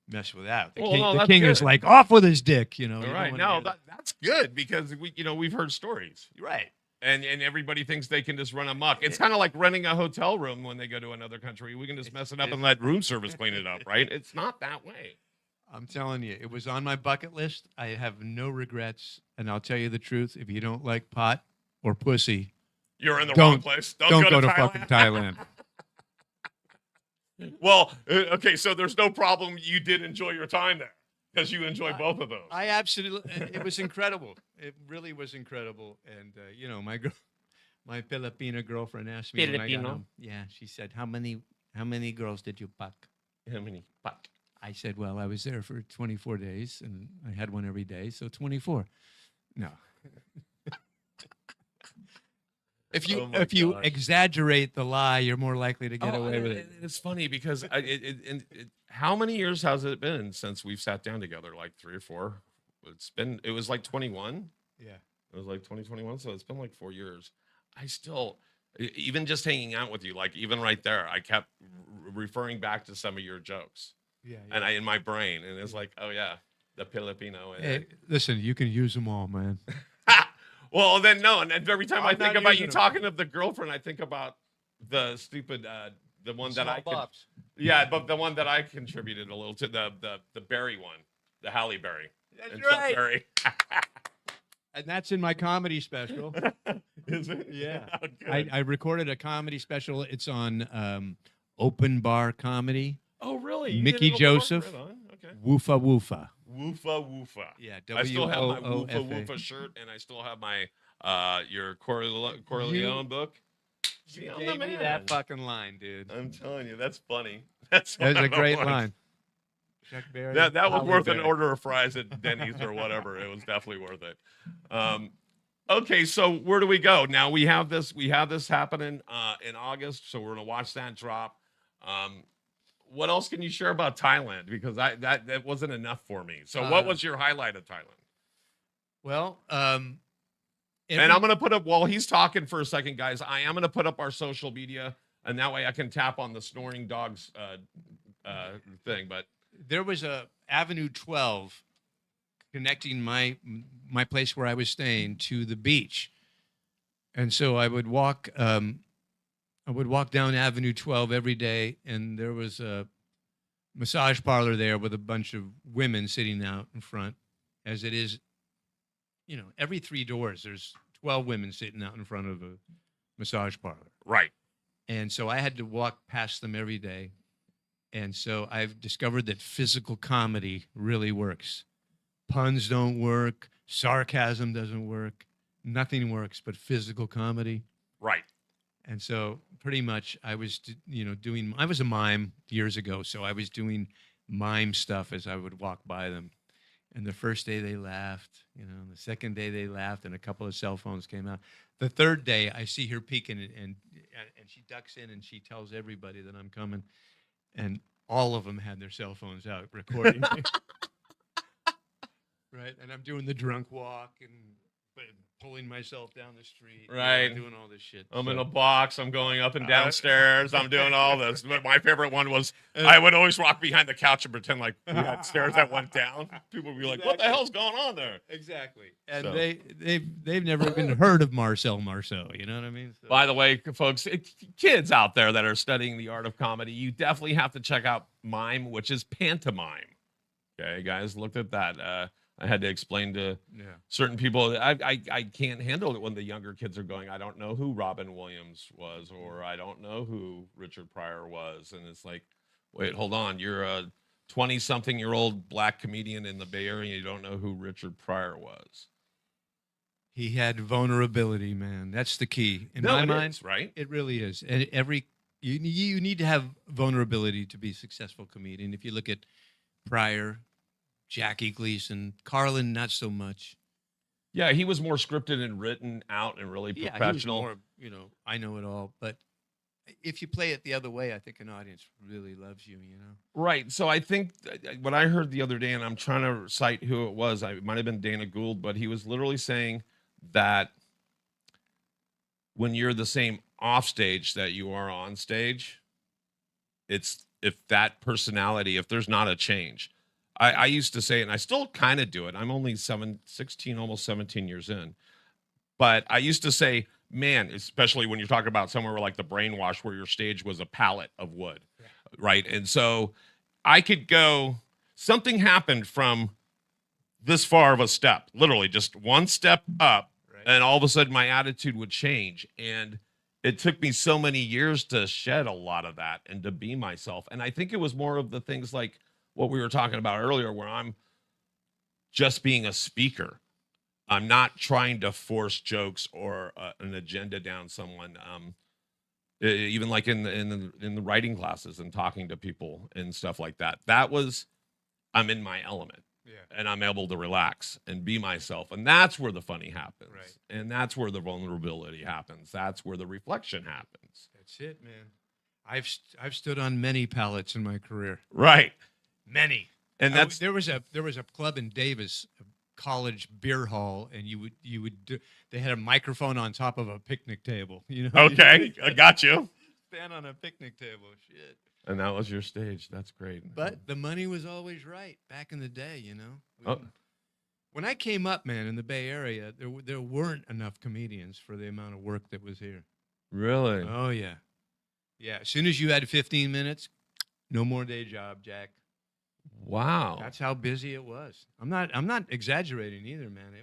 mess with that. The Well, king, no, the that's king is good. like off with his dick. You All don't right. wanna No, hear that. that's good because we've heard stories. Right. And everybody thinks they can just run amok. It's kind of like renting a hotel room when they go to another country. We can just mess it up and let room service clean it up, right? It's not that way. I'm telling you, it was on my bucket list. I have no regrets, and I'll tell you the truth: if you don't like pot or pussy, You're in the wrong place. Don't go to Thailand. fucking Thailand. Well, okay, so there's no problem. You did enjoy your time there because you enjoy both of those. I absolutely. It was incredible. It really was incredible. And my Filipina girlfriend asked me when I got Filipino? home. Yeah, she said, "How many girls did you fuck?" How many? Fuck. I said, "Well, I was there for 24 days, and I had one every day, so 24." No. If you Oh my if you gosh. exaggerate the lie, you're more likely to get away with it. It's funny because how many years has it been since we've sat down together? Like 3 or 4. It was like 21. Yeah. It was like 2021, so it's been like 4 years. I still, even just hanging out with you, like even right there, I kept referring back to some of your jokes, Yeah. and in my brain, and it's like, oh yeah, the Filipino. Hey, listen, you can use them all, man. Well, then no, and every time I I'm think not about you using 'em. talking of the girlfriend, I think about the stupid, the one that yeah, but the one that I contributed a little to the Berry one, the Halle Berry. That's and Chuck right. Berry. And that's in my comedy special. Is it? Yeah. Oh, good. I recorded a comedy special. It's on Open Bar Comedy. Oh, really? You Mickey did it on the Joseph. board? Right on. Okay. Woofa Woofa. Woofa woofa. Yeah, I still have my W-O-O-F-A. woofa woofa shirt, and I still have my your Corleone book. See, You I'm the gave me man. that fucking line, dude. I'm telling you, that's funny. That's That was one a of the great ones. line. Chuck Berry. That was Halle worth an Berry. order of fries at Denny's or whatever. It was definitely worth it. Okay, so where do we go now? We have this happening in August, so we're gonna watch that drop. What else can you share about Thailand? Because that wasn't enough for me. So what was your highlight of Thailand? Well, And I'm gonna put up while he's talking for a second, guys. I am gonna put up our social media, and that way I can tap on the snoring dogs thing. But there was a Avenue 12 connecting my place where I was staying to the beach, and so I would walk down Avenue 12 every day, and there was a massage parlor there with a bunch of women sitting out in front, as it is. Every 3 doors there's 12 women sitting out in front of a massage parlor. right, And so I had to walk past them every day. And so I've discovered that physical comedy really works. Puns don't work. Sarcasm doesn't work. Nothing works but physical comedy. right. And so pretty much I was, I was a mime years ago. So I was doing mime stuff as I would walk by them. And the first day they laughed, the second day they laughed, and a couple of cell phones came out. The third day I see her peeking, and she ducks in and she tells everybody that I'm coming, and all of them had their cell phones out recording me. Right, and I'm doing the drunk walk and pulling myself down the street, Right. doing all this shit. I'm So- in a box. I'm going up and downstairs. I'm doing all this. But my favorite one was I would always walk behind the couch and pretend like we had stairs that went down. People would be like, "What the hell's going on there?" Exactly, and So- they've never even heard of Marcel Marceau. You know what I mean? So- By the way, folks, kids out there that are studying the art of comedy, you definitely have to check out mime, which is pantomime. Okay, guys, look at that. I had to explain to yeah. certain people. I can't handle it when the younger kids are going, I don't know who Robin Williams was, or I don't know who Richard Pryor was. And it's like, wait, hold on. You're a 20-something-year-old black comedian in the Bay Area, and you don't know who Richard Pryor was. He had vulnerability, man. That's the key. In No, my it mind, is, right? it really is. And every You need to have vulnerability to be a successful comedian. If you look at Pryor, Jackie Gleason, Carlin, not so much. Yeah, he was more scripted and written out and really Yeah, professional. he was more, I know it all. But if you play it the other way, I think an audience really loves you, Right. So I think what I heard the other day, and I'm trying to cite who it was, it might have been Dana Gould, but he was literally saying that when you're the same off stage that you are on stage, it's if that personality, if there's not a change. I used to say, and I still kind of do it. I'm only 16, almost 17 years in. But I used to say, man, especially when you're talking about somewhere like the Brainwash, where your stage was a pallet of wood, right? And so I could go, something happened from this far of a step, literally just one step up, and all of a sudden my attitude would change. And it took me so many years to shed a lot of that and to be myself. And I think it was more of the things like what we were talking about earlier, where I'm just being a speaker. I'm not trying to force jokes or an agenda down someone. Even like in the writing classes and talking to people and stuff like that. I'm in my element. Yeah. And I'm able to relax and be myself. And that's where the funny happens. Right. And that's where the vulnerability happens. That's where the reflection happens. That's it, man. I've stood on many pallets in my career. Right. Many. And that's there was a club in Davis, a college beer hall, and they had a microphone on top of a picnic table. Okay, I got you. Stand on a picnic table. Shit. And that was your stage. That's great. But the money was always right back in the day, When I came up, man, in the Bay Area, there weren't enough comedians for the amount of work that was here. Really? Oh, yeah. Yeah, as soon as you had 15 minutes, no more day job, Jack. Wow. That's how busy it was. I'm not exaggerating either, man.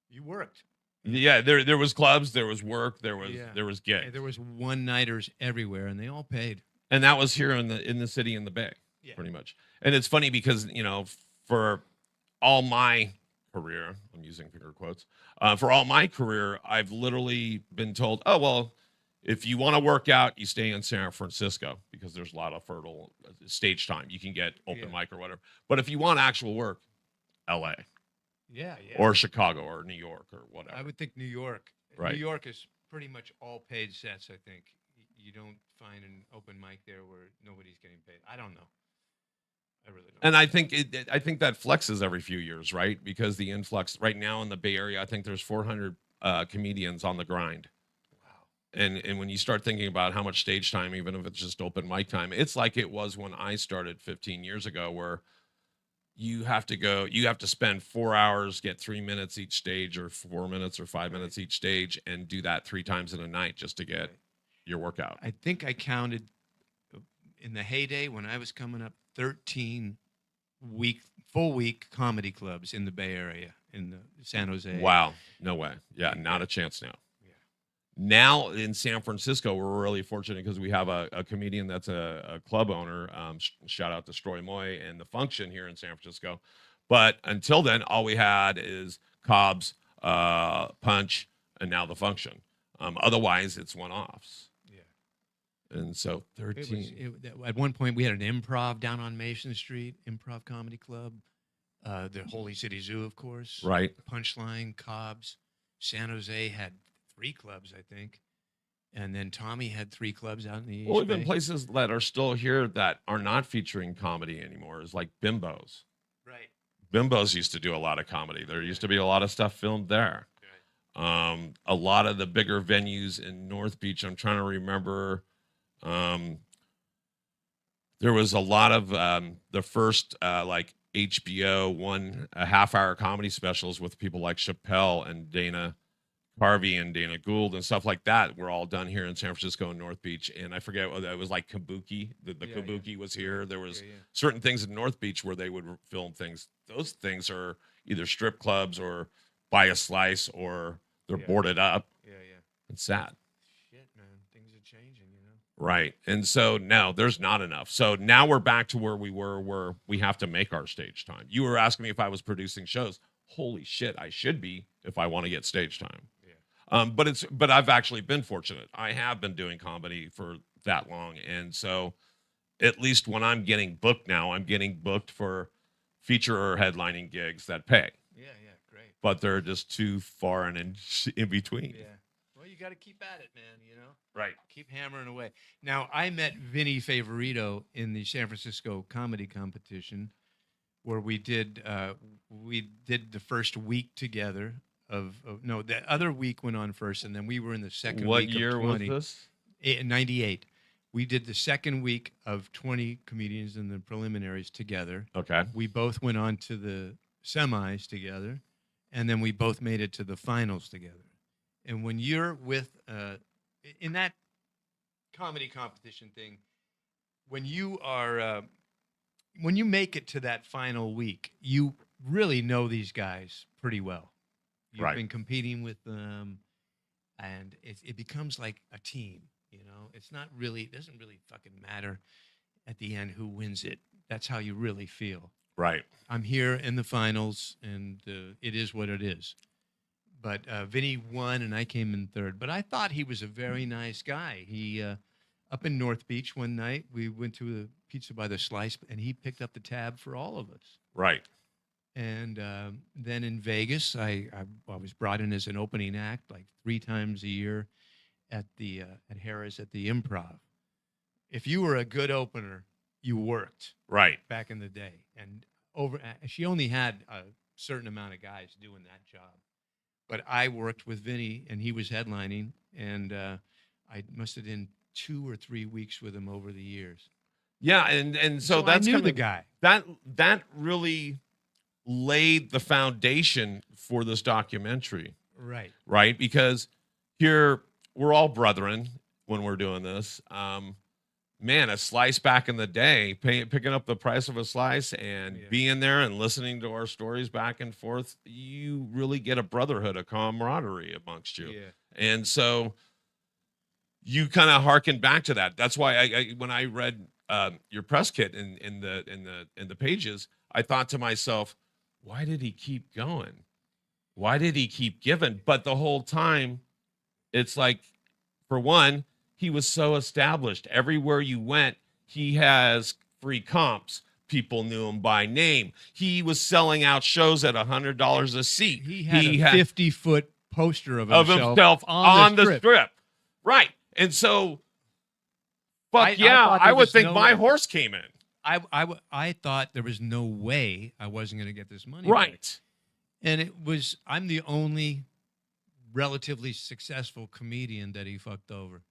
You worked. Yeah, there was clubs, there was work, there was gigs. Yeah, there was one-nighters everywhere, and they all paid. And that was here in the city in the Bay, pretty much. And it's funny because, for all my career, I'm using finger quotes, for all my career, I've literally been told, oh, well, if you want to work out, you stay in San Francisco because there's a lot of fertile stage time. You can get open mic or whatever. But if you want actual work, LA. Yeah. Or Chicago or New York or whatever. I would think New York. Right. New York is pretty much all paid sets, I think. You don't find an open mic there where nobody's getting paid. I don't know. I really don't. And I think that flexes every few years, right? Because the influx right now in the Bay Area, I think there's 400 comedians on the grind. And when you start thinking about how much stage time, even if it's just open mic time, it's like it was when I started 15 years ago, where you have to spend 4 hours, get 3 minutes each stage, or 4 minutes or 5 minutes each stage, and do that 3 times in a night just to get your workout. I think I counted in the heyday when I was coming up 13 full week comedy clubs in the Bay Area, in the San Jose. Wow. No way. Yeah, not a chance now. Now in San Francisco, we're really fortunate because we have a comedian that's a club owner. Shout out to Stroy Moy and The Function here in San Francisco. But until then, all we had is Cobb's, Punch, and now The Function. Otherwise, it's one-offs. Yeah. And so 13. At one point, we had an improv down on Mason Street, Improv Comedy Club. The Holy City Zoo, of course. Right. Punchline, Cobb's. San Jose had 3 clubs, I think. And then Tommy had 3 clubs out in the East Well, Bay. even places that are still here that are not featuring comedy anymore is like Bimbo's. Right. Bimbo's used to do a lot of comedy. There used to be a lot of stuff filmed there. Right. A lot of the bigger venues in North Beach, I'm trying to remember, there was a lot of the first like HBO 1.5-hour comedy specials with people like Chappelle and Dana Carvey and Dana Gould and stuff like that were all done here in San Francisco and North Beach. And I forget, it was like Kabuki. The Kabuki was here. There was certain things in North Beach where they would film things. Those things are either strip clubs or buy a slice, or they're boarded up. Yeah. It's sad. Shit, man. Things are changing, Right. And so now there's not enough. So now we're back to where we were, where we have to make our stage time. You were asking me if I was producing shows. Holy shit, I should be if I want to get stage time. But I've actually been fortunate. I have been doing comedy for that long, and so at least when I'm getting booked now, I'm getting booked for feature or headlining gigs that pay, Yeah, yeah, great. but they're just too far and in between. Yeah. Well, you got to keep at it, man. Right. Keep hammering away. Now, I met Vinny Favorito in the San Francisco comedy competition, where we did the first week together. No, the other week went on first, and then we were in the second What week year of was 20. this? 98. We did the second week of 20 comedians in the preliminaries together. Okay. We both went on to the semis together, and then we both made it to the finals together. And when you're with in that comedy competition thing, when you make it to that final week, you really know these guys pretty well. You've Right. been competing with them, and it becomes like a team. It doesn't really fucking matter at the end who wins it. That's how you really feel. Right. I'm here in the finals, and it is what it is. But Vinny won, and I came in third. But I thought he was a very nice guy. He up in North Beach one night, we went to a Pizza by the Slice, and he picked up the tab for all of us. Right. And then in Vegas, I was brought in as an opening act like 3 times a year at Harrah's at the Improv. If you were a good opener, you worked. Right. Back in the day, and she only had a certain amount of guys doing that job. But I worked with Vinny, and he was headlining, and I must have done 2 or 3 weeks with him over the years. Yeah, and so that's I knew kind the of guy. That really laid the foundation for this documentary. Right. Right? Because here we're all brethren when we're doing this. Man, a slice back in the day, picking up the price of a slice and being there and listening to our stories back and forth, you really get a brotherhood, a camaraderie amongst you. Yeah. And so you kind of harken back to that. That's why I when I read your press kit in the pages, I thought to myself, why did he keep going? Why did he keep giving? But the whole time, it's like, for one, he was so established. Everywhere you went, he has free comps. People knew him by name. He was selling out shows at $100 a seat. He had a 50-foot poster of himself on the strip. Right. And so, I would think my horse came in. I thought there was no way I wasn't going to get this money. Right. Back. And I'm the only relatively successful comedian that he fucked over.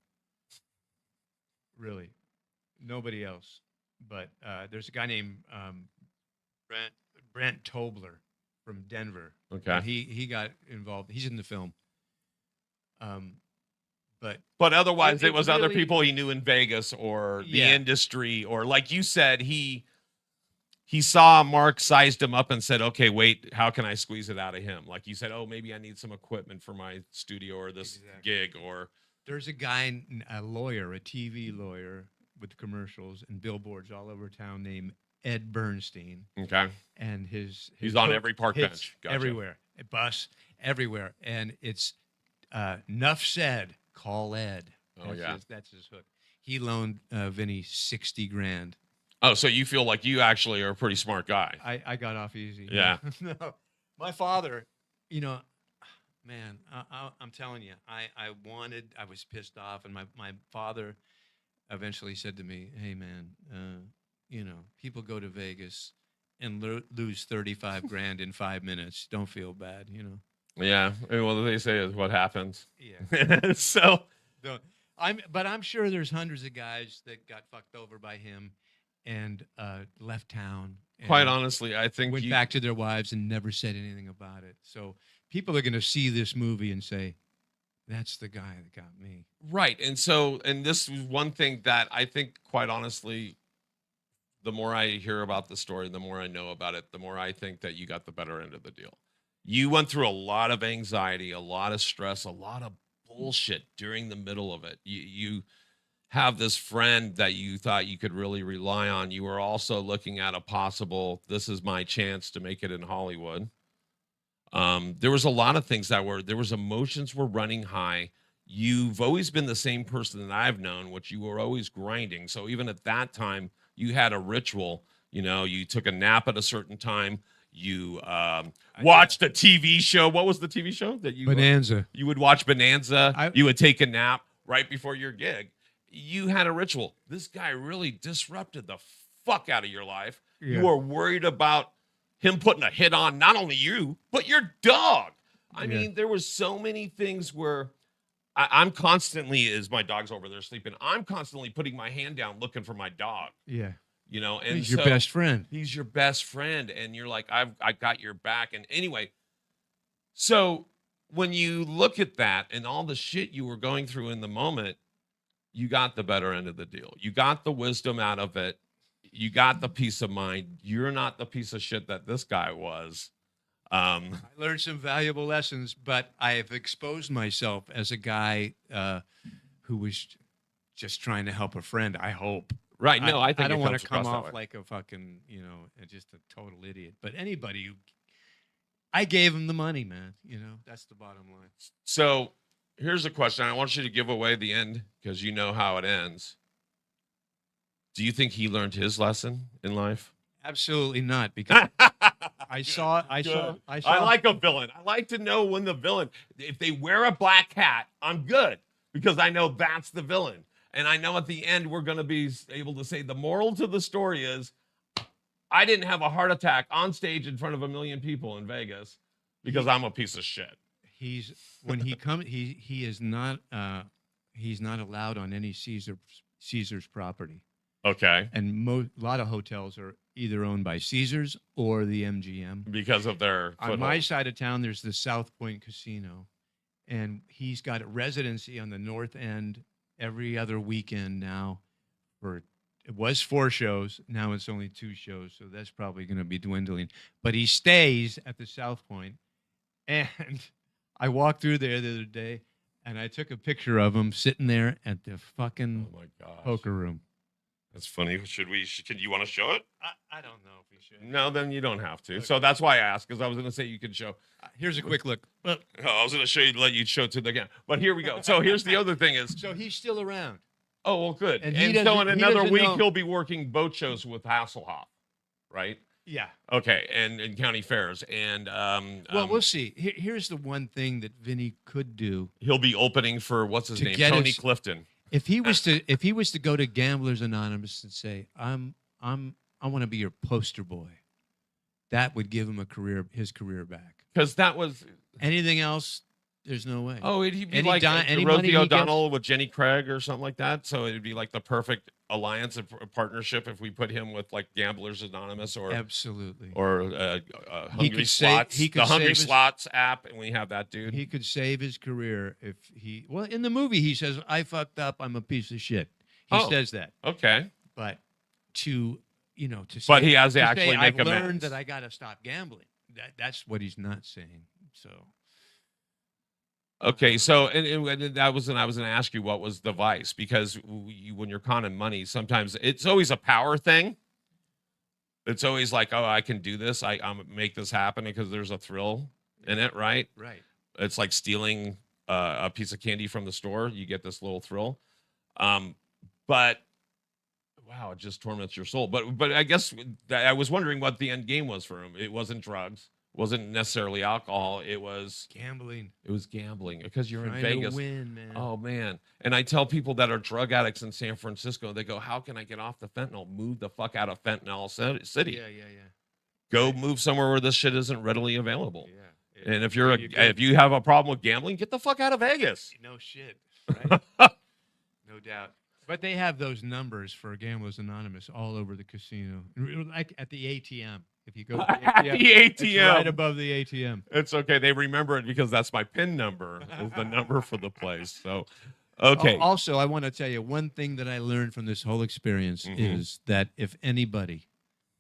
Really. Nobody else. But there's a guy named Brent Tobler from Denver. Okay. He got involved. He's in the film. But otherwise, it was really, other people he knew in Vegas or the industry, or like you said, he saw Mark, sized him up, and said, "Okay, wait, how can I squeeze it out of him?" Like you said, "Oh, maybe I need some equipment for my studio or this gig." Or there's a guy, a lawyer, a TV lawyer with commercials and billboards all over town named Ed Bernstein. Okay, and he's on every park bench, everywhere, a bus, everywhere, and it's enough said. Call Ed. That's his hook. He loaned Vinny $60,000. Oh, so you feel like you actually are a pretty smart guy. I got off easy. Yeah. No, my father, man, I'm telling you, I was pissed off, and my father eventually said to me, "Hey, man, people go to Vegas and lose $35,000 in 5 minutes. Don't feel bad, Yeah, well, they say is what happens. Yeah. So, I'm sure there's hundreds of guys that got fucked over by him and left town. And quite honestly, I think went back to their wives and never said anything about it. So people are going to see this movie and say, "That's the guy that got me." Right, and this was one thing that I think, quite honestly, the more I hear about the story, the more I know about it, the more I think that you got the better end of the deal. You went through a lot of anxiety, a lot of stress, a lot of bullshit during the middle of it. You have this friend that you thought you could really rely on. You were also looking at a possible, this is my chance to make it in Hollywood. There was a lot of things there was emotions were running high. You've always been the same person that I've known, which you were always grinding. So even at that time, you had a ritual. You know, you took a nap at a certain time. You watched a TV show. What was the TV show that you Bonanza. You would watch Bonanza. I- You would take a nap right before your gig. You had a ritual. This guy really disrupted the fuck out of your life. Yeah. You were worried about him putting a hit on not only you, but your dog. I Yeah. mean, there was so many things where I'm constantly, as my dog's over there sleeping, I'm constantly putting my hand down looking for my dog, Yeah. you know, and He's your so best friend. he's your best friend. And you're like, I got your back. And anyway, so when you look at that and all the shit you were going through in the moment, you got the better end of the deal. You got the wisdom out of it. You got the peace of mind. You're not the piece of shit that this guy was. I learned some valuable lessons, but I have exposed myself as a guy who was just trying to help a friend. I hope. Right. No, I think I don't want comes to come across that off way. like a fucking, just a total idiot. But anybody who, I gave him the money, man. That's the bottom line. So here's a question. I want you to give away the end because you know how it ends. Do you think he learned his lesson in life? Absolutely not, because I saw. I like a villain. I like to know when the villain, if they wear a black hat, I'm good because I know that's the villain. And I know at the end, we're going to be able to say the moral to the story is I didn't have a heart attack on stage in front of 1 million people in Vegas because I'm a piece of shit. When he comes, he is not. He's not allowed on any Caesar's property. Okay. And a lot of hotels are either owned by Caesars or the MGM. Because of their On my side of town, there's the South Point Casino, and he's got a residency on the North End every other weekend now. It was 4 shows, now it's only 2 shows, so that's probably going to be dwindling. But he stays at the South Point, and I walked through there the other day, and I took a picture of him sitting there at the fucking Oh my gosh. poker room. That's funny. Can you want to show it? I don't know if we should. No, then you don't have to. Okay. So that's why I asked, because I was going to say you could show. Here's a quick look. Well, I was going to let you show to the again. But here we go. So here's the other thing is, so he's still around. oh, well, good. And And, he so in doesn't- he another doesn't week, know- he'll be working boat shows with Hasselhoff, right? Yeah. Okay. And in county fairs. And Well, we'll see. Here's the one thing that Vinny could do. he'll be opening for, what's his To name? get Tony us- Clifton. If he was to go to Gamblers Anonymous and say, I want to be your poster boy, that would give him his career back. Because that was, Anything else, there's no way. oh, he'd be Any like any money Rosie he O'Donnell with Jenny Craig or something like that. So it'd be like the perfect alliance and partnership if we put him with like Gamblers Anonymous or Absolutely. Hungry could save- Slots, he could the Hungry save his- Slots app, and we have that dude. He could save his career if he. Well, in the movie, he says, "I fucked up. I'm a piece of shit." He Oh. says that, Okay, but to to say, but he has to to actually say, make I've amends. learned that I got to stop gambling. That's what he's not saying. So Okay, so and I was going to ask you what was the vice, because when you're conning money, sometimes it's always a power thing. It's always like, oh, I can do this. I'm make this happen because there's a thrill in it, right? right. It's like stealing a piece of candy from the store. You get this little thrill. But wow, it just torments your soul. But I guess I was wondering what the end game was for him. It wasn't drugs. It wasn't necessarily alcohol. It was Gambling. gambling, because you're Trying in Vegas. to win, man. Oh man. And I tell people that are drug addicts in San Francisco, they go, how can I get off the fentanyl? Move the fuck out of fentanyl city. Yeah. Go move somewhere where this shit isn't readily available. Yeah. And if If you have a problem with gambling, get the fuck out of Vegas. no shit, right? No doubt. But they have those numbers for Gamblers Anonymous all over the casino, like at the ATM. If you go to At the ATM. it's right above the ATM. It's okay. They remember it because that's my PIN number. Is the number for the place. So, okay. Also, I want to tell you one thing that I learned from this whole experience Mhm. is that if anybody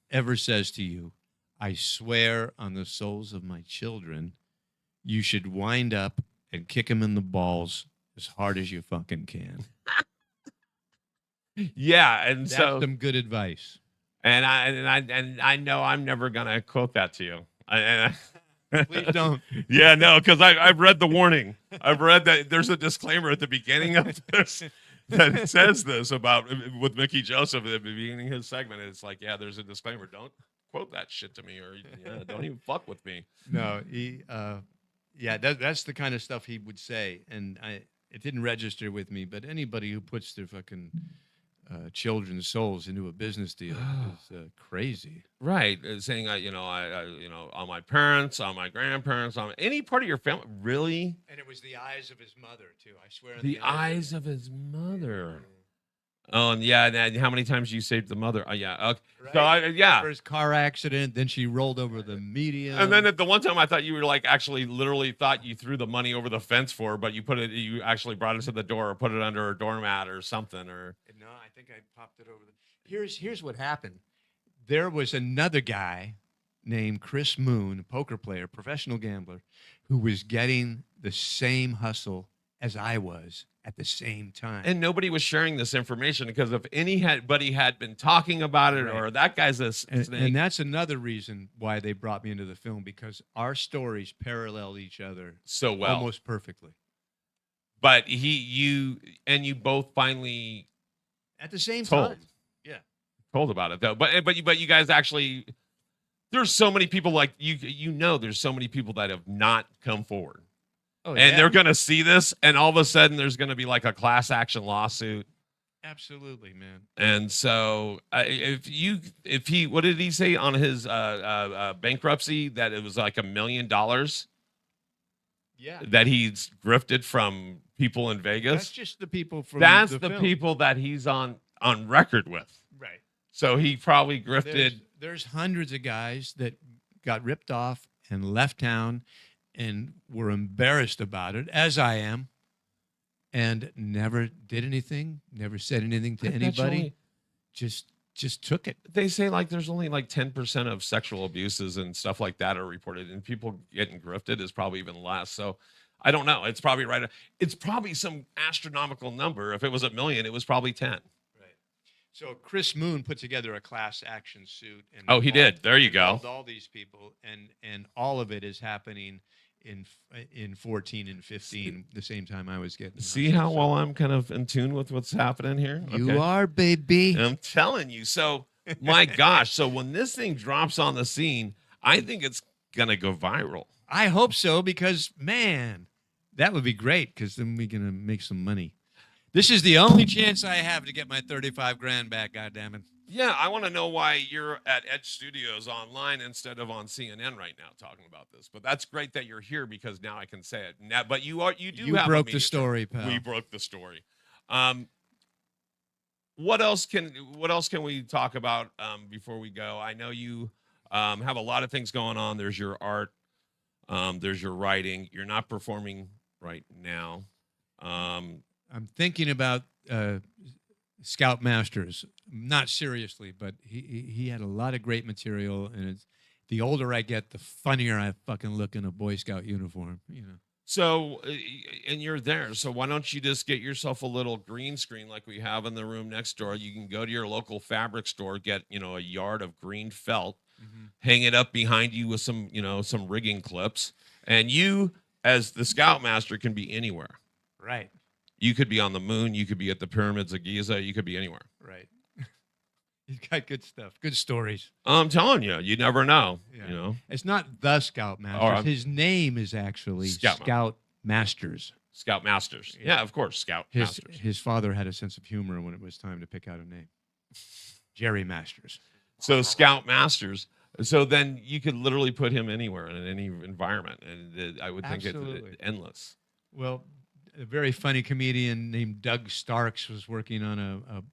ever says to you, "I swear on the souls of my children," you should wind up and kick them in the balls as hard as you fucking can. Yeah, and That's so some good advice. and I know I'm never gonna quote that to you. Please don't. Yeah, no, because I've read the warning. I've read that there's a disclaimer at the beginning of this that says this about with Mickey Joseph at the beginning of his segment. It's like, yeah, there's a disclaimer. Don't quote that shit to me, or don't even fuck with me. No, yeah, that's the kind of stuff he would say, and it didn't register with me. But anybody who puts their fucking children's souls into a business deal is crazy. Right, saying I on my parents, on my grandparents, on any part of your family, really. And it was the eyes of his mother too. I swear. The eyes of his mother. Oh, and yeah, and how many times you saved the mother? Yeah, okay. Right? So First car accident, then she rolled over the median. And then at the one time, I thought you were like actually literally thought you threw the money over the fence for her, but you actually brought it to the door or put it under a doormat or something. Or no, I think I popped it over the. Here's what happened. There was another guy named Chris Moon, a poker player, professional gambler, who was getting the same hustle as I was at the same time. And nobody was sharing this information because if anybody had been talking about it, Right. or that guy's a snake. And that's another reason why they brought me into the film, because our stories paralleled each other so well. almost perfectly. But you both finally At the same told. time. Yeah. Told about it though. But you guys actually, there's so many people like there's so many people that have not come forward. Oh, And they're going to see this, and all of a sudden there's going to be like a class action lawsuit. Absolutely, man. And so if he, what did he say on his bankruptcy, that it was like $1 million Yeah. that he's grifted from people in Vegas? That's just the people from That's the film. people that he's on record with. Right. So he probably grifted. There's hundreds of guys that got ripped off and left town and were embarrassed about it, as I am, and never did anything, never said anything to anybody. Just took it. They say like there's only like 10% of sexual abuses and stuff like that are reported, and people getting grifted is probably even less. So I don't know. It's probably right. It's probably some astronomical number. If it was $1 million, it was probably 10. Right. So Chris Moon put together a class action suit. And Oh, he did. There you go. All these people, and all of it is happening in 14 and 15, the same time I was getting. See how well I'm kind of in tune with what's happening here? You are, baby. I'm telling you. So, my gosh. So when this thing drops on the scene, I think it's going to go viral. I hope so, because, man, that would be great, because then we're going to make some money. This is the only chance I have to get my 35 grand back, goddammit. Yeah, I want to know why you're at Edge Studios online instead of on CNN right now talking about this. But that's great that you're here, because now I can say it. Now, but you broke the story, pal. We broke the story. What else can we talk about before we go? I know you have a lot of things going on. There's your art. There's your writing. You're not performing right now. I'm thinking about Scout Masters, not seriously, but he had a lot of great material, and the older I get, the funnier I fucking look in a Boy Scout uniform, So, and you're there, so why don't you just get yourself a little green screen like we have in the room next door? You can go to your local fabric store, get a yard of green felt, hang it up behind you with some some rigging clips, and you, as the Scoutmaster, can be anywhere. Right. You could be on the moon. You could be at the pyramids of Giza. You could be anywhere. Right. He's got good stuff, good stories. I'm telling you, you never know. Yeah. It's not the Scoutmasters. His name is actually Scout Masters. Scout Masters. Yeah, of course, Scout Masters. His father had a sense of humor when it was time to pick out a name. Jerry Masters. So Scout Masters. So then you could literally put him anywhere in any environment, and I would think it's endless. Well, a very funny comedian named Doug Starks was working on a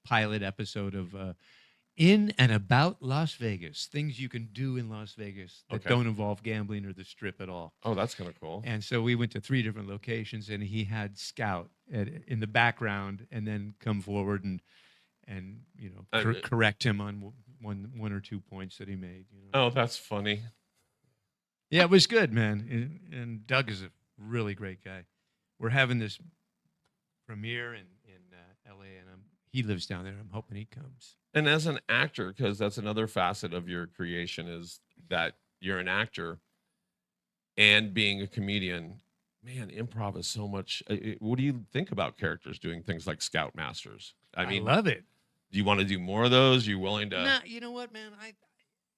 pilot episode of In and About Las Vegas, things you can do in Las Vegas that don't involve gambling or the Strip at all. Oh, that's kind of cool. And so we went to 3 different locations, and he had Scout in the background, and then come forward and correct him on one or 2 points that he made. Oh, that's funny. Yeah, it was good, man. And Doug is a really great guy. We're having this premiere in L.A., and he lives down there. I'm hoping he comes. And as an actor, because that's another facet of your creation, is that you're an actor, and being a comedian, man, improv is so much. What do you think about characters doing things like Scoutmasters? I mean, love it. do you want to do more of those? You willing to? Nah, you know what, man?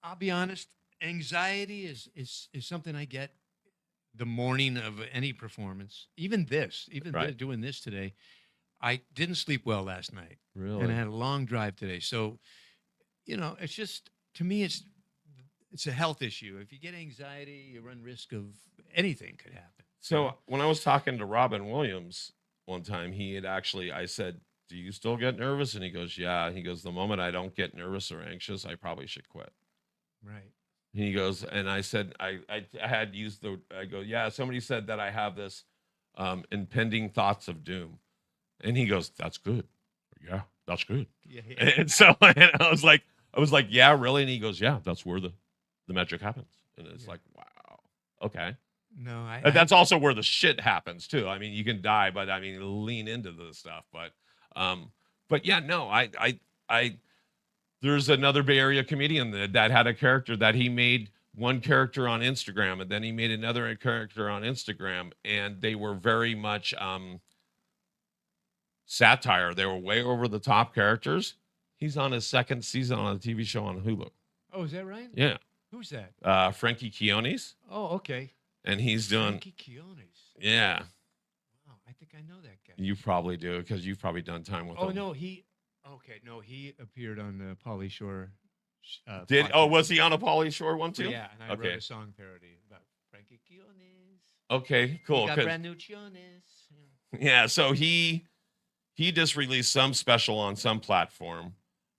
I'll be honest. Anxiety is something I get the morning of any performance. Even Right. doing this today, I didn't sleep well last night, Really? and I had a long drive today. So, it's just, to me, it's a health issue. If you get anxiety, you run risk of anything could happen. So when I was talking to Robin Williams one time, I said, "Do you still get nervous?" And he goes, "Yeah." He goes, "The moment I don't get nervous or anxious, I probably should quit." Right. He goes, and I said, I had used I go, "Yeah, somebody said that I have this impending thoughts of doom." And he goes, "That's good." Yeah, that's good. Yeah. And so and I was like, "Yeah, really?" And he goes, "Yeah, that's where the magic happens." And it's like, wow, okay. No, And that's also where the shit happens too. I mean, you can die, but I mean, lean into the stuff. But yeah, no, there's another Bay Area comedian that had a character that he made one character on Instagram, and then he made another character on Instagram, and they were very much satire. They were way over the top characters. He's on his second season on a TV show on Hulu. Oh, is that right? Yeah. Who's that? Frankie Keonis. Oh, okay. And he's doing, Frankie Keonis. yeah, Wow, I think I know that guy. you probably do because you've probably done time with Oh him. no, he appeared on Pauly Shore. Was he on a Pauly Shore one too? Yeah, and I Okay. wrote a song parody about Frankie Keonis. Okay, cool. He got 'Cause- brand new Chiones. yeah, so he just released some special on some platform.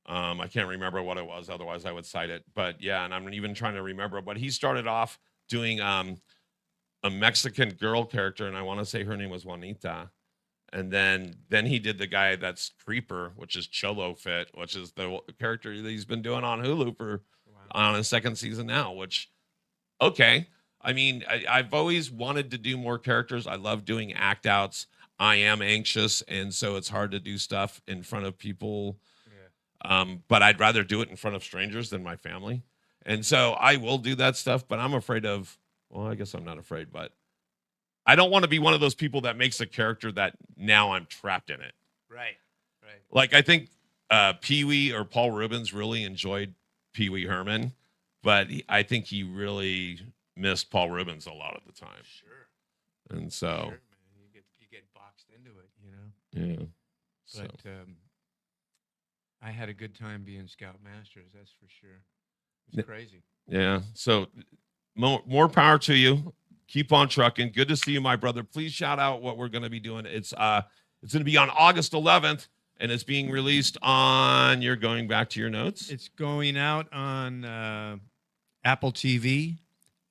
I can't remember what it was, otherwise I would cite it. But yeah, and I'm even trying to remember. But he started off doing a Mexican girl character, and I want to say her name was Juanita. And then he did the guy that's Creeper, which is Cholo Fit, which is the character that he's been doing on Hulu for on his second season now. Which, okay, I mean, I've always wanted to do more characters. I love doing act outs. I am anxious, and so it's hard to do stuff in front of people. But I'd rather do it in front of strangers than my family. And so I will do that stuff, but I'm afraid of, well, I guess I'm not afraid, but I don't want to be one of those people that makes a character that now I'm trapped in it. Right. Like I think Pee-wee or Paul Rubens really enjoyed Pee-wee Herman, but I think he really missed Paul Rubens a lot of the time. Sure. And so, Sure, man. You get boxed into it, yeah. But I had a good time being Scoutmasters, that's for sure. It's crazy. Yeah. So more power to you. Keep on trucking. Good to see you, my brother. Please shout out what we're going to be doing. It's going to be on August 11th, and it's being released on. You're going back to your notes. It's going out on Apple TV,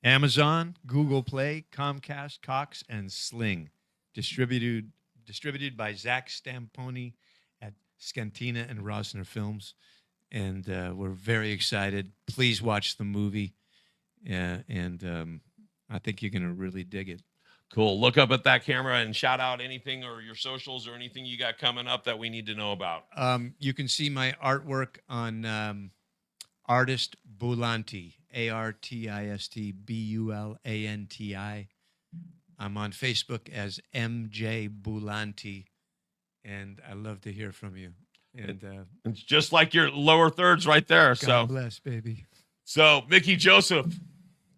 Amazon, Google Play, Comcast, Cox, and Sling. Distributed by Zach Stamponi at Scantina and Rosner Films. And we're very excited. Please watch the movie. And I think you're going to really dig it. Cool. Look up at that camera and shout out anything or your socials or anything you got coming up that we need to know about. You can see my artwork on Artist Bulanti, ARTIST BULANTI. I'm on Facebook as MJ Bulanti, and I love to hear from you. And It's just like your lower thirds right there. God bless, baby. So Mickey Joseph,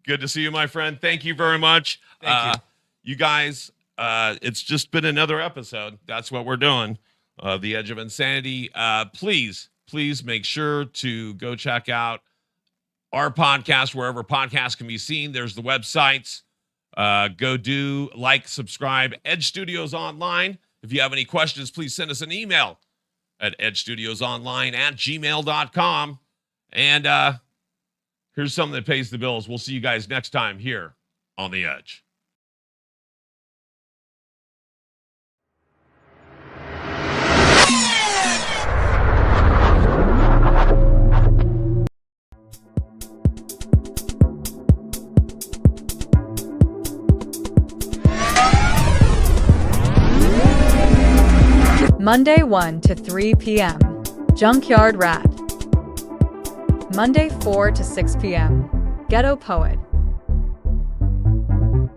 good to see you, my friend. Thank you very much. Thank you. You guys, it's just been another episode. That's what we're doing. The Edge of Insanity. Please make sure to go check out our podcast wherever podcasts can be seen. There's the websites. Go do, like, subscribe. Edge Studios Online. If you have any questions, please send us an email at edgestudiosonline@gmail.com. And here's something that pays the bills. We'll see you guys next time here on The Edge. Monday 1 to 3 p.m. Junkyard Rat. Monday 4 to 6 p.m. Ghetto Poet.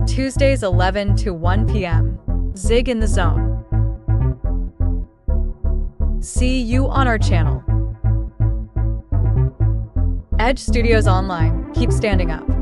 Tuesdays 11 to 1 p.m. Zig in the Zone. See you on our channel. Edge Studios Online. Keep standing up.